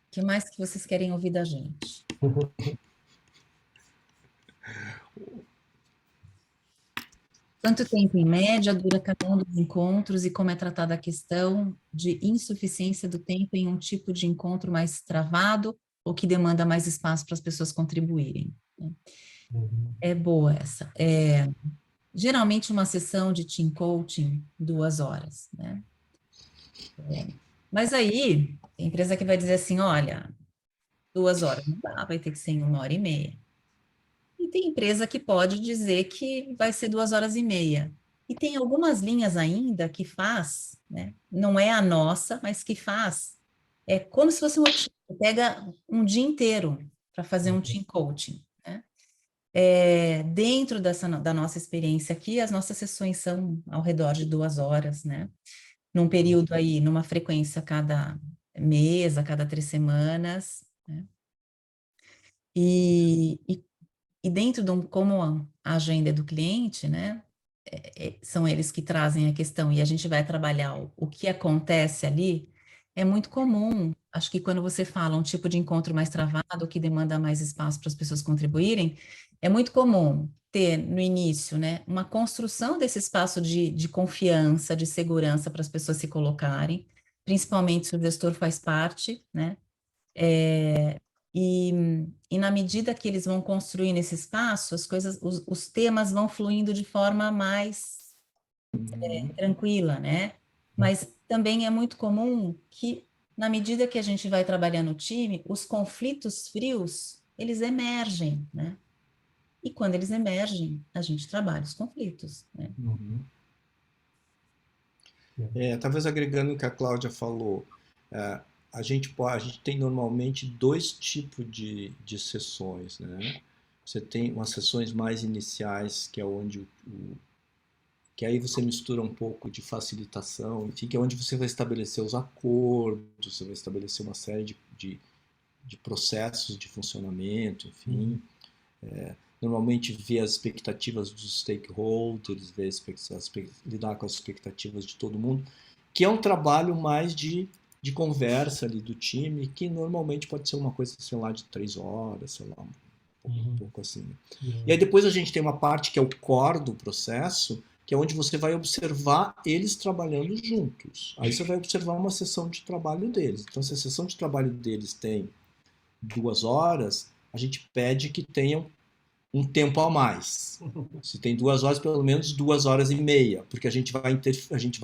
S2: O que mais que vocês querem ouvir da gente? Quanto tempo, em média, dura cada um dos encontros e como é tratada a questão de insuficiência do tempo em um tipo de encontro mais travado ou que demanda mais espaço para as pessoas contribuírem?
S3: Uhum,
S2: É boa essa. Geralmente uma sessão de team coaching, 2 horas, né? Mas aí, tem empresa que vai dizer assim, olha, 2 horas não dá, vai ter que ser em 1 hora e meia. E tem empresa que pode dizer que vai ser 2 horas e meia. E tem algumas linhas ainda que faz, né? Não é a nossa, mas que faz. É como se fosse um workshop. Pega um dia inteiro para fazer um team coaching, né? Dentro da nossa experiência aqui, as nossas sessões são ao redor de 2 horas, né? Num período aí, numa frequência a cada mês, a cada 3 semanas, né? E dentro de como a agenda é do cliente, né? são eles que trazem a questão e a gente vai trabalhar o que acontece ali, é muito comum. Acho que quando você fala um tipo de encontro mais travado, que demanda mais espaço para as pessoas contribuírem, é muito comum ter no início, né, uma construção desse espaço de confiança, de segurança para as pessoas se colocarem, principalmente se o gestor faz parte, né? É, e, e na medida que eles vão construindo esse espaço, as coisas, os temas vão fluindo de forma mais tranquila, né? Mas também é muito comum que, na medida que a gente vai trabalhando no time, os conflitos frios, eles emergem, né? E quando eles emergem, a gente trabalha os conflitos, né?
S1: Uhum. Talvez agregando o que a Cláudia falou, é, a gente tem normalmente dois tipos de sessões, né? Você tem umas sessões mais iniciais, que é onde que aí você mistura um pouco de facilitação, enfim, que é onde você vai estabelecer os acordos, você vai estabelecer uma série de processos de funcionamento, enfim. Normalmente ver as expectativas dos stakeholders, lidar com as expectativas de todo mundo, que é um trabalho mais de conversa ali do time, que normalmente pode ser uma coisa, sei lá, de 3 horas, sei lá, um pouco assim. E aí depois a gente tem uma parte que é o core do processo, que é onde você vai observar eles trabalhando juntos. Aí você vai observar uma sessão de trabalho deles. Então, se a sessão de trabalho deles tem 2 horas, a gente pede que tenham um tempo a mais. Se tem 2 horas, pelo menos 2 horas e meia, porque a gente vai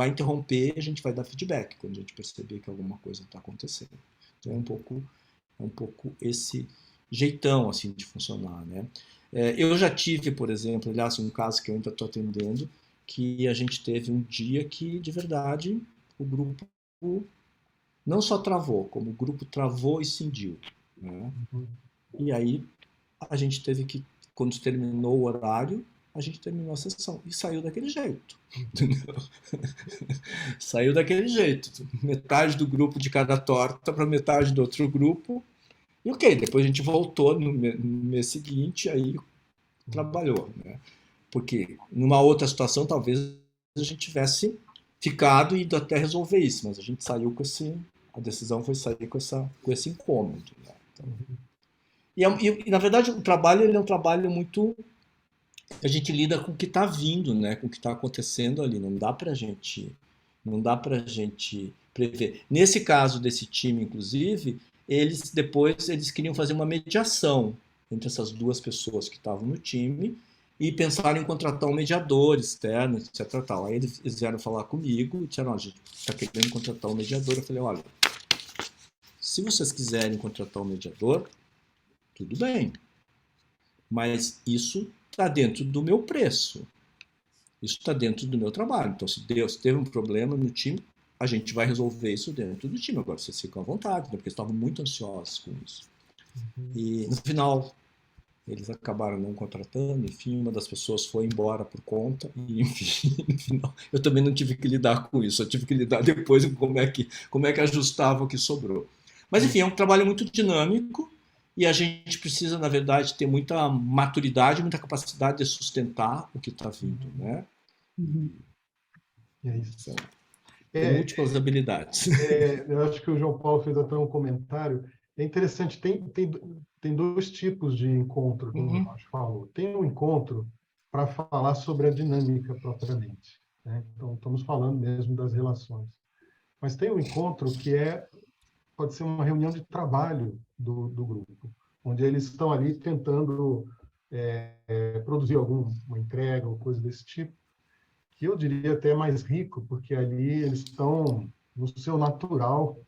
S1: interromper, a gente vai dar feedback quando a gente perceber que alguma coisa está acontecendo. Então é um pouco esse jeitão assim de funcionar, né? Eu já tive, por exemplo, aliás, um caso que eu ainda estou atendendo, que a gente teve um dia que, de verdade, o grupo não só travou, como o grupo travou e cindiu, né? E aí a gente teve que, quando terminou o horário, a gente terminou a sessão e saiu daquele jeito, entendeu? Saiu daquele jeito, metade do grupo de cada torta para metade do outro grupo, e ok, depois a gente voltou no mês seguinte, aí trabalhou, né? Porque numa outra situação talvez a gente tivesse ficado e ido até resolver isso, mas a gente saiu com a decisão foi sair com esse incômodo, né? Então, e, na verdade o trabalho ele é um trabalho muito, a gente lida com o que está vindo, né? Com o que está acontecendo ali, não dá pra gente prever. Nesse caso desse time, inclusive, eles queriam fazer uma mediação entre essas duas pessoas que estavam no time e pensaram em contratar um mediador externo, etc. Tal. Aí eles vieram falar comigo e disseram: a gente está querendo contratar um mediador. Eu falei: olha, se vocês quiserem contratar um mediador, tudo bem, mas isso está dentro do meu preço. Isso está dentro do meu trabalho. Então, se teve um problema no time, a gente vai resolver isso dentro do time. Agora, vocês ficam à vontade, né? Porque estavam muito ansiosos com isso. E, no final, eles acabaram não contratando. Enfim, uma das pessoas foi embora por conta. E, enfim, no final, eu também não tive que lidar com isso. Eu tive que lidar depois com como é que ajustava o que sobrou. Mas, enfim, é um trabalho muito dinâmico. E a gente precisa, na verdade, ter muita maturidade, muita capacidade de sustentar o que está vindo, né?
S3: É isso.
S1: Tem múltiplas habilidades.
S3: Eu acho que o João Paulo fez até um comentário. É interessante, tem dois tipos de encontro, como o Jorge falou. Tem um encontro para falar sobre a dinâmica propriamente, né? Então, estamos falando mesmo das relações. Mas tem um encontro que pode ser uma reunião de trabalho do grupo, onde eles estão ali tentando produzir alguma entrega ou coisa desse tipo, que eu diria até mais rico, porque ali eles estão no seu natural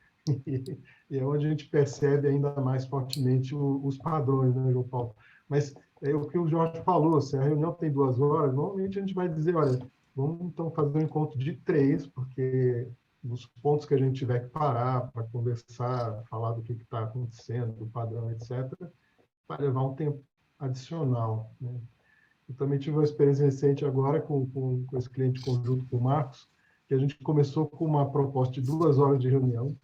S3: e é onde a gente percebe ainda mais fortemente os padrões, né, João Paulo? Mas é o que o Jorge falou, se a reunião tem 2 horas, normalmente a gente vai dizer, olha, vamos então fazer um encontro de 3, porque nos pontos que a gente tiver que parar para conversar, falar do que está acontecendo, do padrão, etc., vai levar um tempo adicional, né? Eu também tive uma experiência recente agora com esse cliente conjunto com o Marcos, que a gente começou com uma proposta de 2 horas de reunião,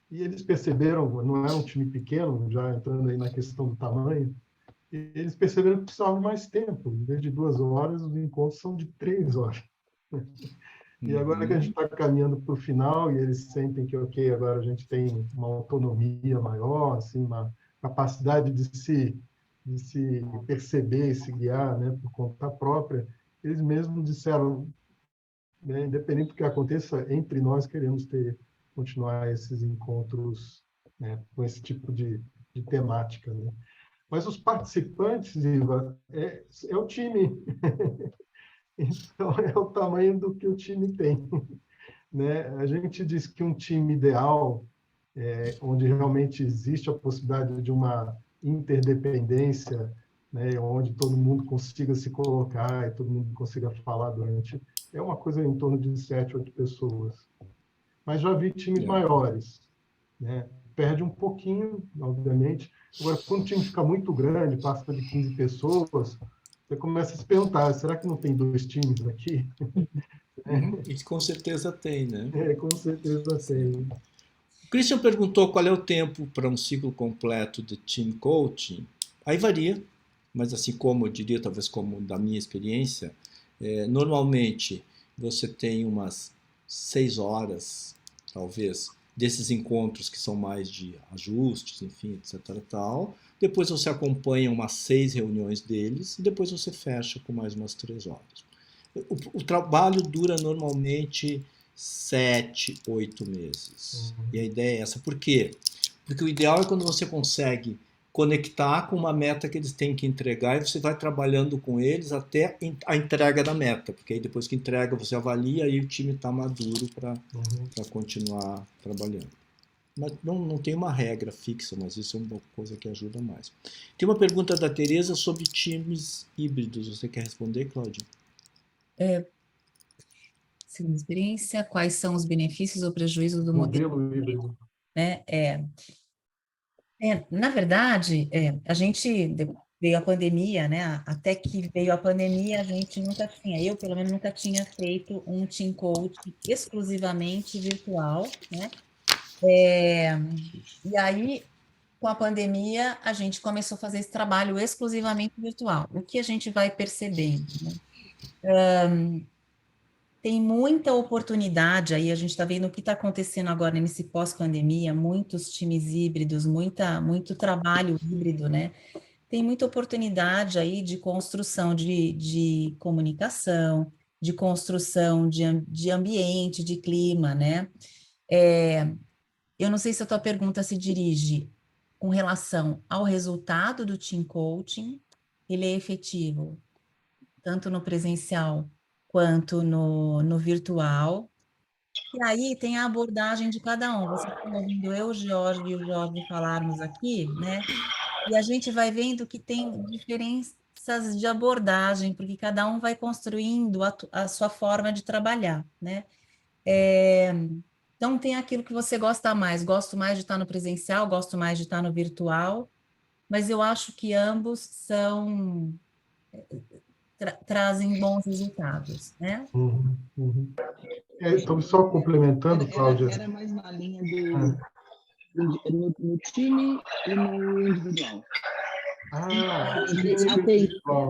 S3: e eles perceberam, não era um time pequeno, já entrando aí na questão do tamanho, eles perceberam que precisavam de mais tempo. Em vez de 2 horas, os encontros são de 3 horas. E agora que a gente está caminhando para o final e eles sentem que, ok, agora a gente tem uma autonomia maior, assim, uma capacidade de se perceber e se guiar, né, por conta própria, eles mesmos disseram, né, independente do que aconteça, entre nós queremos continuar esses encontros, né, com esse tipo de temática, né? Mas os participantes, Iva, é o time. Então, é o tamanho do que o time tem, né? A gente diz que um time ideal, onde realmente existe a possibilidade de uma interdependência, né, onde todo mundo consiga se colocar e todo mundo consiga falar durante, é uma coisa em torno de 7, 8 pessoas. Mas já vi times maiores, né? Perde um pouquinho, obviamente. Agora, quando o time fica muito grande, passa de 15 pessoas, você começa a se perguntar, será que não tem 2 times aqui?
S1: E com certeza tem, né?
S3: Com certeza tem.
S1: O Christian perguntou qual é o tempo para um ciclo completo de team coaching. Aí varia, mas assim como eu diria, talvez como da minha experiência, normalmente você tem umas 6 horas, talvez, desses encontros que são mais de ajustes, enfim, etc. Tal. Depois você acompanha umas 6 reuniões deles e depois você fecha com mais umas 3 horas. O trabalho dura normalmente 7, 8 meses. E a ideia é essa. Por quê? Porque o ideal é quando você consegue conectar com uma meta que eles têm que entregar e você vai trabalhando com eles até a entrega da meta. Porque aí depois que entrega, você avalia e o time está maduro para continuar trabalhando. Mas não tem uma regra fixa, mas isso é uma coisa que ajuda mais. Tem uma pergunta da Tereza sobre times híbridos. Você quer responder, Cláudia?
S2: Segundo experiência, quais são os benefícios ou prejuízos do modelo
S3: híbrido,
S2: né? Na verdade, a gente veio a pandemia, né? Até que veio a pandemia, a gente nunca tinha, eu pelo menos nunca tinha feito um team coach exclusivamente virtual, né? E aí, com a pandemia, a gente começou a fazer esse trabalho exclusivamente virtual. O que a gente vai percebendo, né? Tem muita oportunidade aí, a gente está vendo o que está acontecendo agora nesse pós-pandemia, muitos times híbridos, muito trabalho híbrido, né? Tem muita oportunidade aí de construção de comunicação, de construção de ambiente, de clima, né? Eu não sei se a tua pergunta se dirige com relação ao resultado do team coaching, ele é efetivo tanto no presencial quanto no virtual. E aí tem a abordagem de cada um. Você está ouvindo eu, o Jorge e o Jorge falarmos aqui, né? E a gente vai vendo que tem diferenças de abordagem, porque cada um vai construindo a sua forma de trabalhar, né? Então tem aquilo que você gosta mais. Gosto mais de estar no presencial, gosto mais de estar no virtual, mas eu acho que ambos trazem bons resultados, né?
S3: Então, só complementando, Cláudia.
S4: Era mais na linha no time e no individual.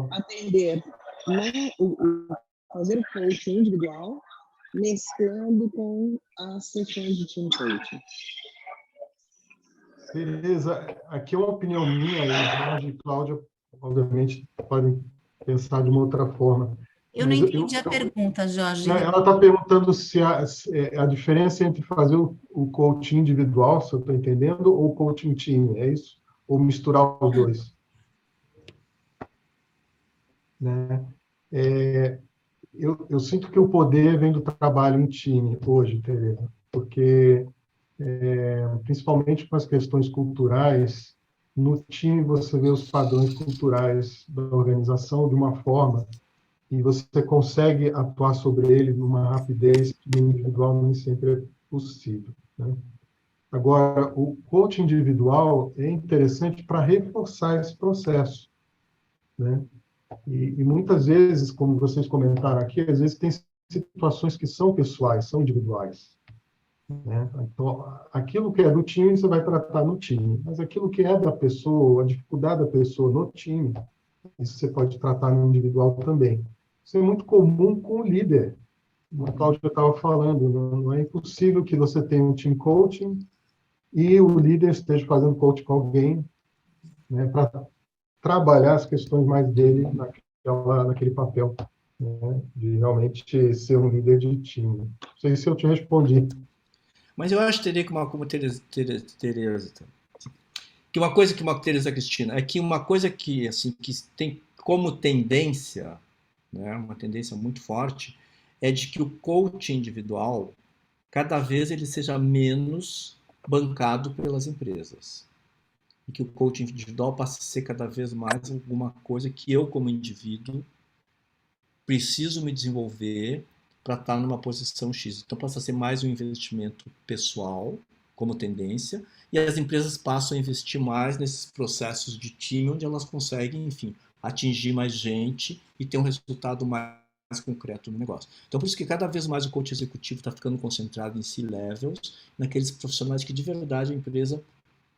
S4: Atender, né, fazer o coaching individual, mesclando com as sessões de team coaching.
S3: Beleza. Aqui é uma opinião minha, e Jorge e Cláudia, obviamente, podem pensar de uma outra forma.
S2: Eu não entendi a pergunta, Jorge.
S3: Ela está perguntando se a diferença entre fazer o coaching individual, se eu estou entendendo, ou coaching team, é isso? Ou misturar os dois? Né? Eu sinto que o poder vem do trabalho em time hoje, Tereza, porque, principalmente com as questões culturais, no time você vê os padrões culturais da organização de uma forma e você consegue atuar sobre ele numa rapidez que no individual nem sempre é possível, né? Agora, o coaching individual é interessante para reforçar esse processo, né? E muitas vezes, como vocês comentaram aqui, às vezes tem situações que são pessoais, são individuais, né? Então, aquilo que é do time, você vai tratar no time. Mas aquilo que é da pessoa, a dificuldade da pessoa no time, isso você pode tratar no individual também. Isso é muito comum com o líder. O Cláudio estava falando, não é impossível que você tenha um team coaching e o líder esteja fazendo coaching com alguém, né, para trabalhar as questões mais dele naquele papel, né, de realmente ser um líder de time. Não sei se eu te respondi.
S1: Mas eu acho que teria que como Tereza, que uma coisa que uma Tereza Cristina é que uma coisa que assim que tem como tendência, né, uma tendência muito forte, é de que o coaching individual cada vez ele seja menos bancado pelas empresas e que o coaching individual passe a ser cada vez mais alguma coisa que eu como indivíduo preciso me desenvolver para estar numa posição X. Então passa a ser mais um investimento pessoal como tendência e as empresas passam a investir mais nesses processos de time onde elas conseguem, enfim, atingir mais gente e ter um resultado mais concreto no negócio. Então por isso que cada vez mais o coach executivo está ficando concentrado em C-levels, naqueles profissionais que de verdade a empresa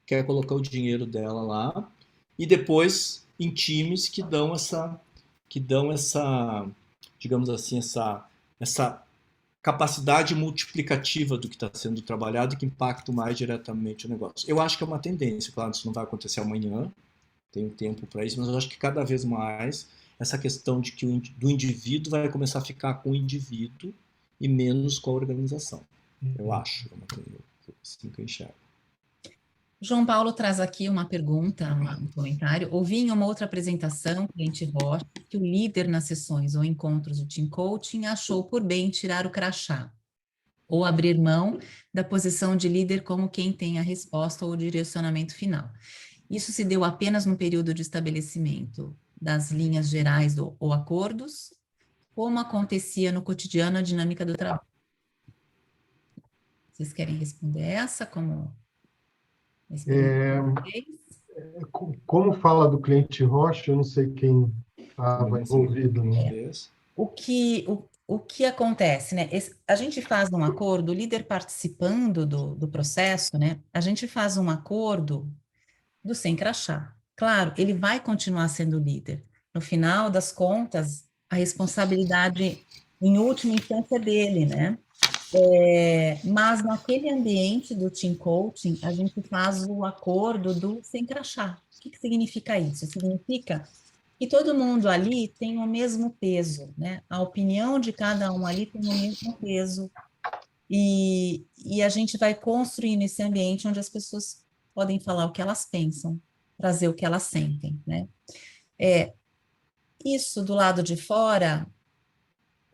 S1: quer colocar o dinheiro dela lá e depois em times que dão essa digamos assim, essa capacidade multiplicativa do que está sendo trabalhado e que impacta mais diretamente o negócio. Eu acho que é uma tendência, claro, isso não vai acontecer amanhã, tem um tempo para isso, mas eu acho que cada vez mais essa questão de que do indivíduo vai começar a ficar com o indivíduo e menos com a organização. Eu acho, assim que eu enxergo.
S2: João Paulo traz aqui uma pergunta, um comentário. Ouvi em uma outra apresentação, cliente Rocha, que o líder nas sessões ou encontros do Team Coaching achou por bem tirar o crachá ou abrir mão da posição de líder como quem tem a resposta ou o direcionamento final. Isso se deu apenas no período de estabelecimento das linhas gerais ou acordos? Como acontecia no cotidiano a dinâmica do trabalho? Vocês querem responder essa como
S3: Como fala do cliente Rocha, eu não sei quem estava envolvido, né?
S2: O que acontece, né? A gente faz um acordo, o líder participando do processo, né? A gente faz um acordo do sem crachá. Claro, ele vai continuar sendo líder. No final das contas, a responsabilidade, em última instância, é dele, né? Mas naquele ambiente do team coaching, a gente faz o acordo do sem crachá. O que significa isso? Significa que todo mundo ali tem o mesmo peso, né? A opinião de cada um ali tem o mesmo peso. E a gente vai construindo esse ambiente onde as pessoas podem falar o que elas pensam, trazer o que elas sentem, né? Isso do lado de fora,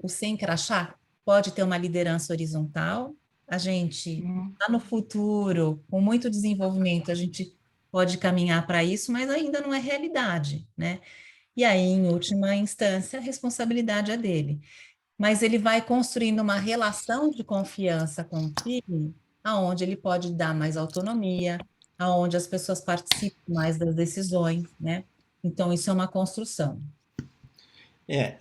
S2: o sem crachá, pode ter uma liderança horizontal. A gente, lá no futuro, com muito desenvolvimento, a gente pode caminhar para isso, mas ainda não é realidade, né? E aí, em última instância, a responsabilidade é dele. Mas ele vai construindo uma relação de confiança com o time, aonde ele pode dar mais autonomia, aonde as pessoas participam mais das decisões, né? Então, isso é uma construção.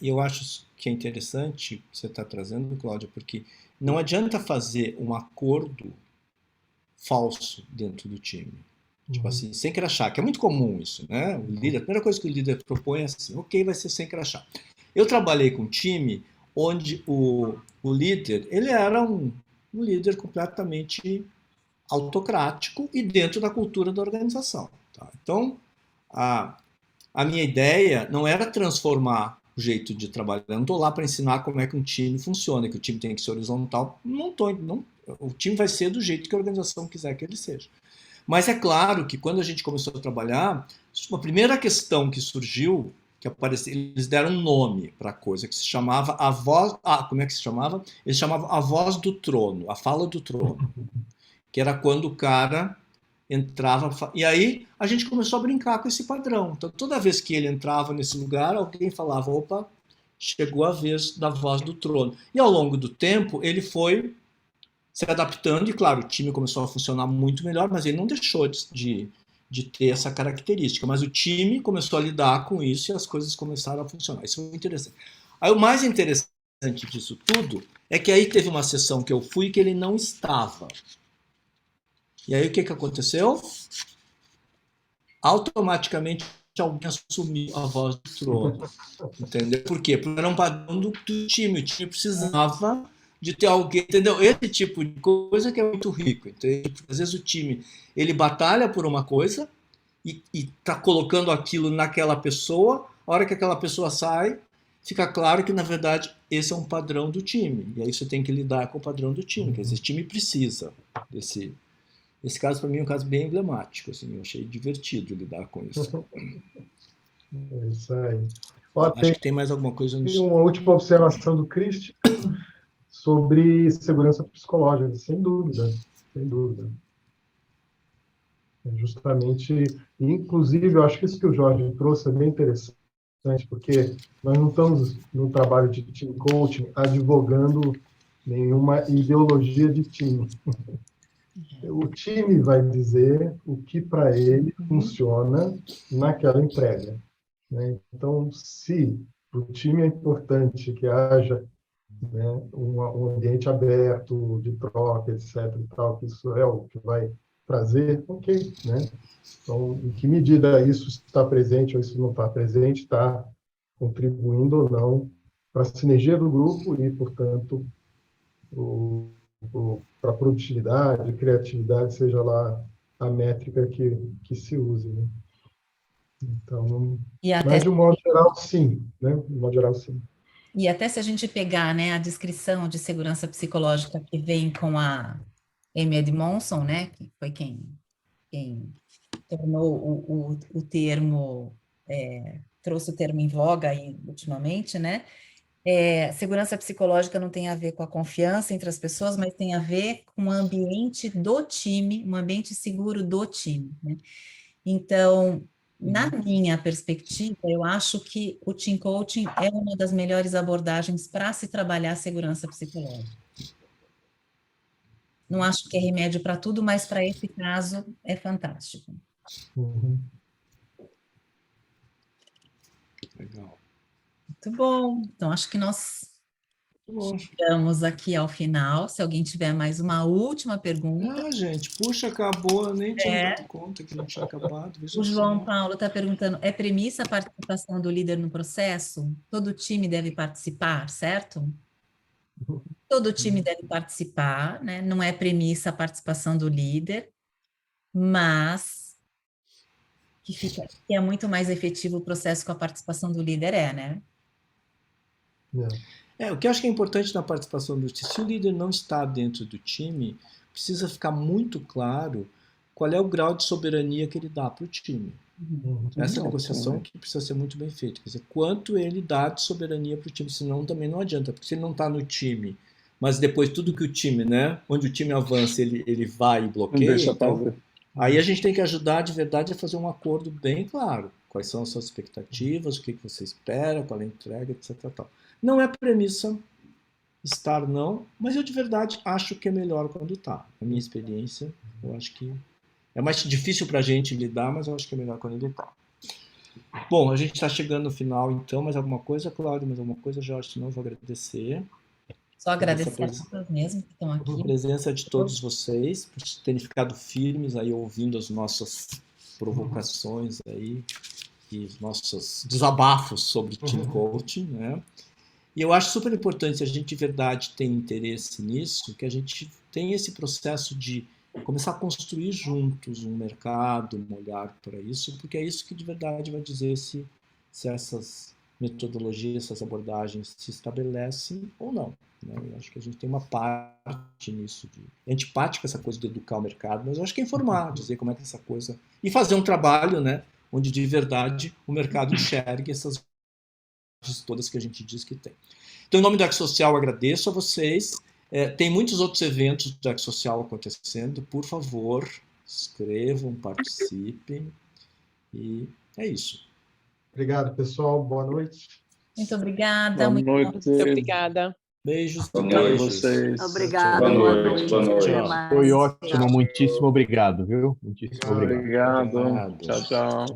S1: Eu acho que é interessante que você está trazendo, Cláudia, porque não adianta fazer um acordo falso dentro do time. Tipo assim, sem crachá, que é muito comum isso, né? O líder, a primeira coisa que o líder propõe é assim, ok, vai ser sem crachá. Eu trabalhei com um time onde o líder, ele era um líder completamente autocrático e dentro da cultura da organização. Tá? Então, a minha ideia não era transformar o jeito de trabalhar. Eu não estou lá para ensinar como é que um time funciona, que o time tem que ser horizontal. O time vai ser do jeito que a organização quiser que ele seja. Mas é claro que quando a gente começou a trabalhar, a primeira questão que surgiu, que apareceu, eles deram um nome para a coisa, que se chamava a voz... como é que se chamava? Eles chamavam a voz do trono, a fala do trono. Que era quando o cara entrava... E aí a gente começou a brincar com esse padrão. Então toda vez que ele entrava nesse lugar, alguém falava, opa, chegou a vez da voz do trono. E ao longo do tempo, ele foi se adaptando, e claro, o time começou a funcionar muito melhor, mas ele não deixou de ter essa característica. Mas o time começou a lidar com isso e as coisas começaram a funcionar. Isso foi interessante. Aí o mais interessante disso tudo é que aí teve uma sessão que eu fui que ele não estava. E aí o que aconteceu? Automaticamente alguém assumiu a voz do trono. Entendeu? Por quê? Porque era um padrão do time. O time precisava de ter alguém, entendeu? Esse tipo de coisa que é muito rico. Entendeu? Às vezes o time ele batalha por uma coisa e está colocando aquilo naquela pessoa. A hora que aquela pessoa sai, fica claro que, na verdade, esse é um padrão do time. E aí você tem que lidar com o padrão do time. Quer dizer, esse time precisa desse... Esse caso, para mim, é um caso bem emblemático. Assim, eu achei divertido lidar com isso.
S3: É isso aí.
S1: Acho que tem mais alguma coisa
S3: Tem uma última observação do Christian sobre segurança psicológica, sem dúvida, sem dúvida. Justamente, inclusive, eu acho que isso que o Jorge trouxe é bem interessante, porque nós não estamos no trabalho de team coaching advogando nenhuma ideologia de time. O time vai dizer o que para ele funciona naquela entrega, né? Então, se o time é importante que haja, né, um ambiente aberto de troca, etc. E tal, que isso é o que vai trazer, ok, né? Então, em que medida isso está presente ou isso não está presente, está contribuindo ou não para a sinergia do grupo e, portanto, para a produtividade, criatividade, seja lá a métrica que se use, né? Então, mas de um modo geral, sim, né? De um modo geral, sim.
S2: E até se a gente pegar, né, a descrição de segurança psicológica que vem com a Amy Edmondson, né, que foi quem tornou o termo, trouxe o termo em voga aí ultimamente, né? Segurança psicológica não tem a ver com a confiança entre as pessoas, mas tem a ver com o ambiente do time, um ambiente seguro do time, né? Então, na minha perspectiva, eu acho que o team coaching é uma das melhores abordagens para se trabalhar a segurança psicológica. Não acho que é remédio para tudo, mas para esse caso é fantástico.
S3: Uhum.
S1: Legal.
S2: Muito bom. Então, acho que nós chegamos aqui ao final. Se alguém tiver mais uma última pergunta.
S1: Ah, gente, puxa, acabou. Eu nem tinha me dado conta que não tinha acabado.
S2: O João Paulo está perguntando, é premissa a participação do líder no processo? Todo time deve participar, certo? Todo time deve participar, né? Não é premissa a participação do líder, mas que é muito mais efetivo o processo com a participação do líder, né?
S1: O que eu acho que é importante na participação do time, se o líder não está dentro do time, precisa ficar muito claro qual é o grau de soberania que ele dá para o time. Essa negociação que precisa ser muito bem feita. Quer dizer, quanto ele dá de soberania para o time, senão também não adianta, porque se ele não está no time, mas depois tudo que o time, né, onde o time avança, ele vai e bloqueia, então, aí a gente tem que ajudar de verdade a fazer um acordo bem claro. Quais são as suas expectativas, o que você espera, qual é a entrega, etc. Tal. Não é premissa estar não, mas eu de verdade acho que é melhor quando está. Na minha experiência, eu acho que é mais difícil para a gente lidar, mas eu acho que é melhor quando ele está. Bom, a gente está chegando no final, então. Mais alguma coisa, Cláudio? Mais alguma coisa, Jorge? Senão eu vou agradecer.
S2: Só agradecer a todos mesmo que estão aqui.
S1: A presença de todos vocês, por terem ficado firmes aí, ouvindo as nossas provocações aí, e os nossos desabafos sobre team coaching, né? E eu acho super importante, se a gente de verdade tem interesse nisso, que a gente tenha esse processo de começar a construir juntos um mercado, um olhar para isso, porque é isso que de verdade vai dizer se essas metodologias, essas abordagens se estabelecem ou não. Né? Eu acho que a gente tem uma parte nisso. É antipático essa coisa de educar o mercado, mas eu acho que é informar, dizer como é que essa coisa... E fazer um trabalho, né, onde de verdade o mercado enxergue essas todas que a gente diz que tem. Então, em nome do Ecosocial, eu agradeço a vocês. Tem muitos outros eventos do Ecosocial acontecendo. Por favor, escrevam, participem. E é isso.
S3: Obrigado, pessoal. Boa noite.
S2: Muito obrigada.
S5: Boa noite.
S6: Muito obrigada.
S1: Beijos.
S5: Boa noite a vocês.
S7: Obrigada.
S5: Boa noite. Boa noite.
S7: Tchau.
S8: Foi ótimo. Muitíssimo obrigado, viu? Muitíssimo obrigado.
S5: Obrigado. Tchau, tchau.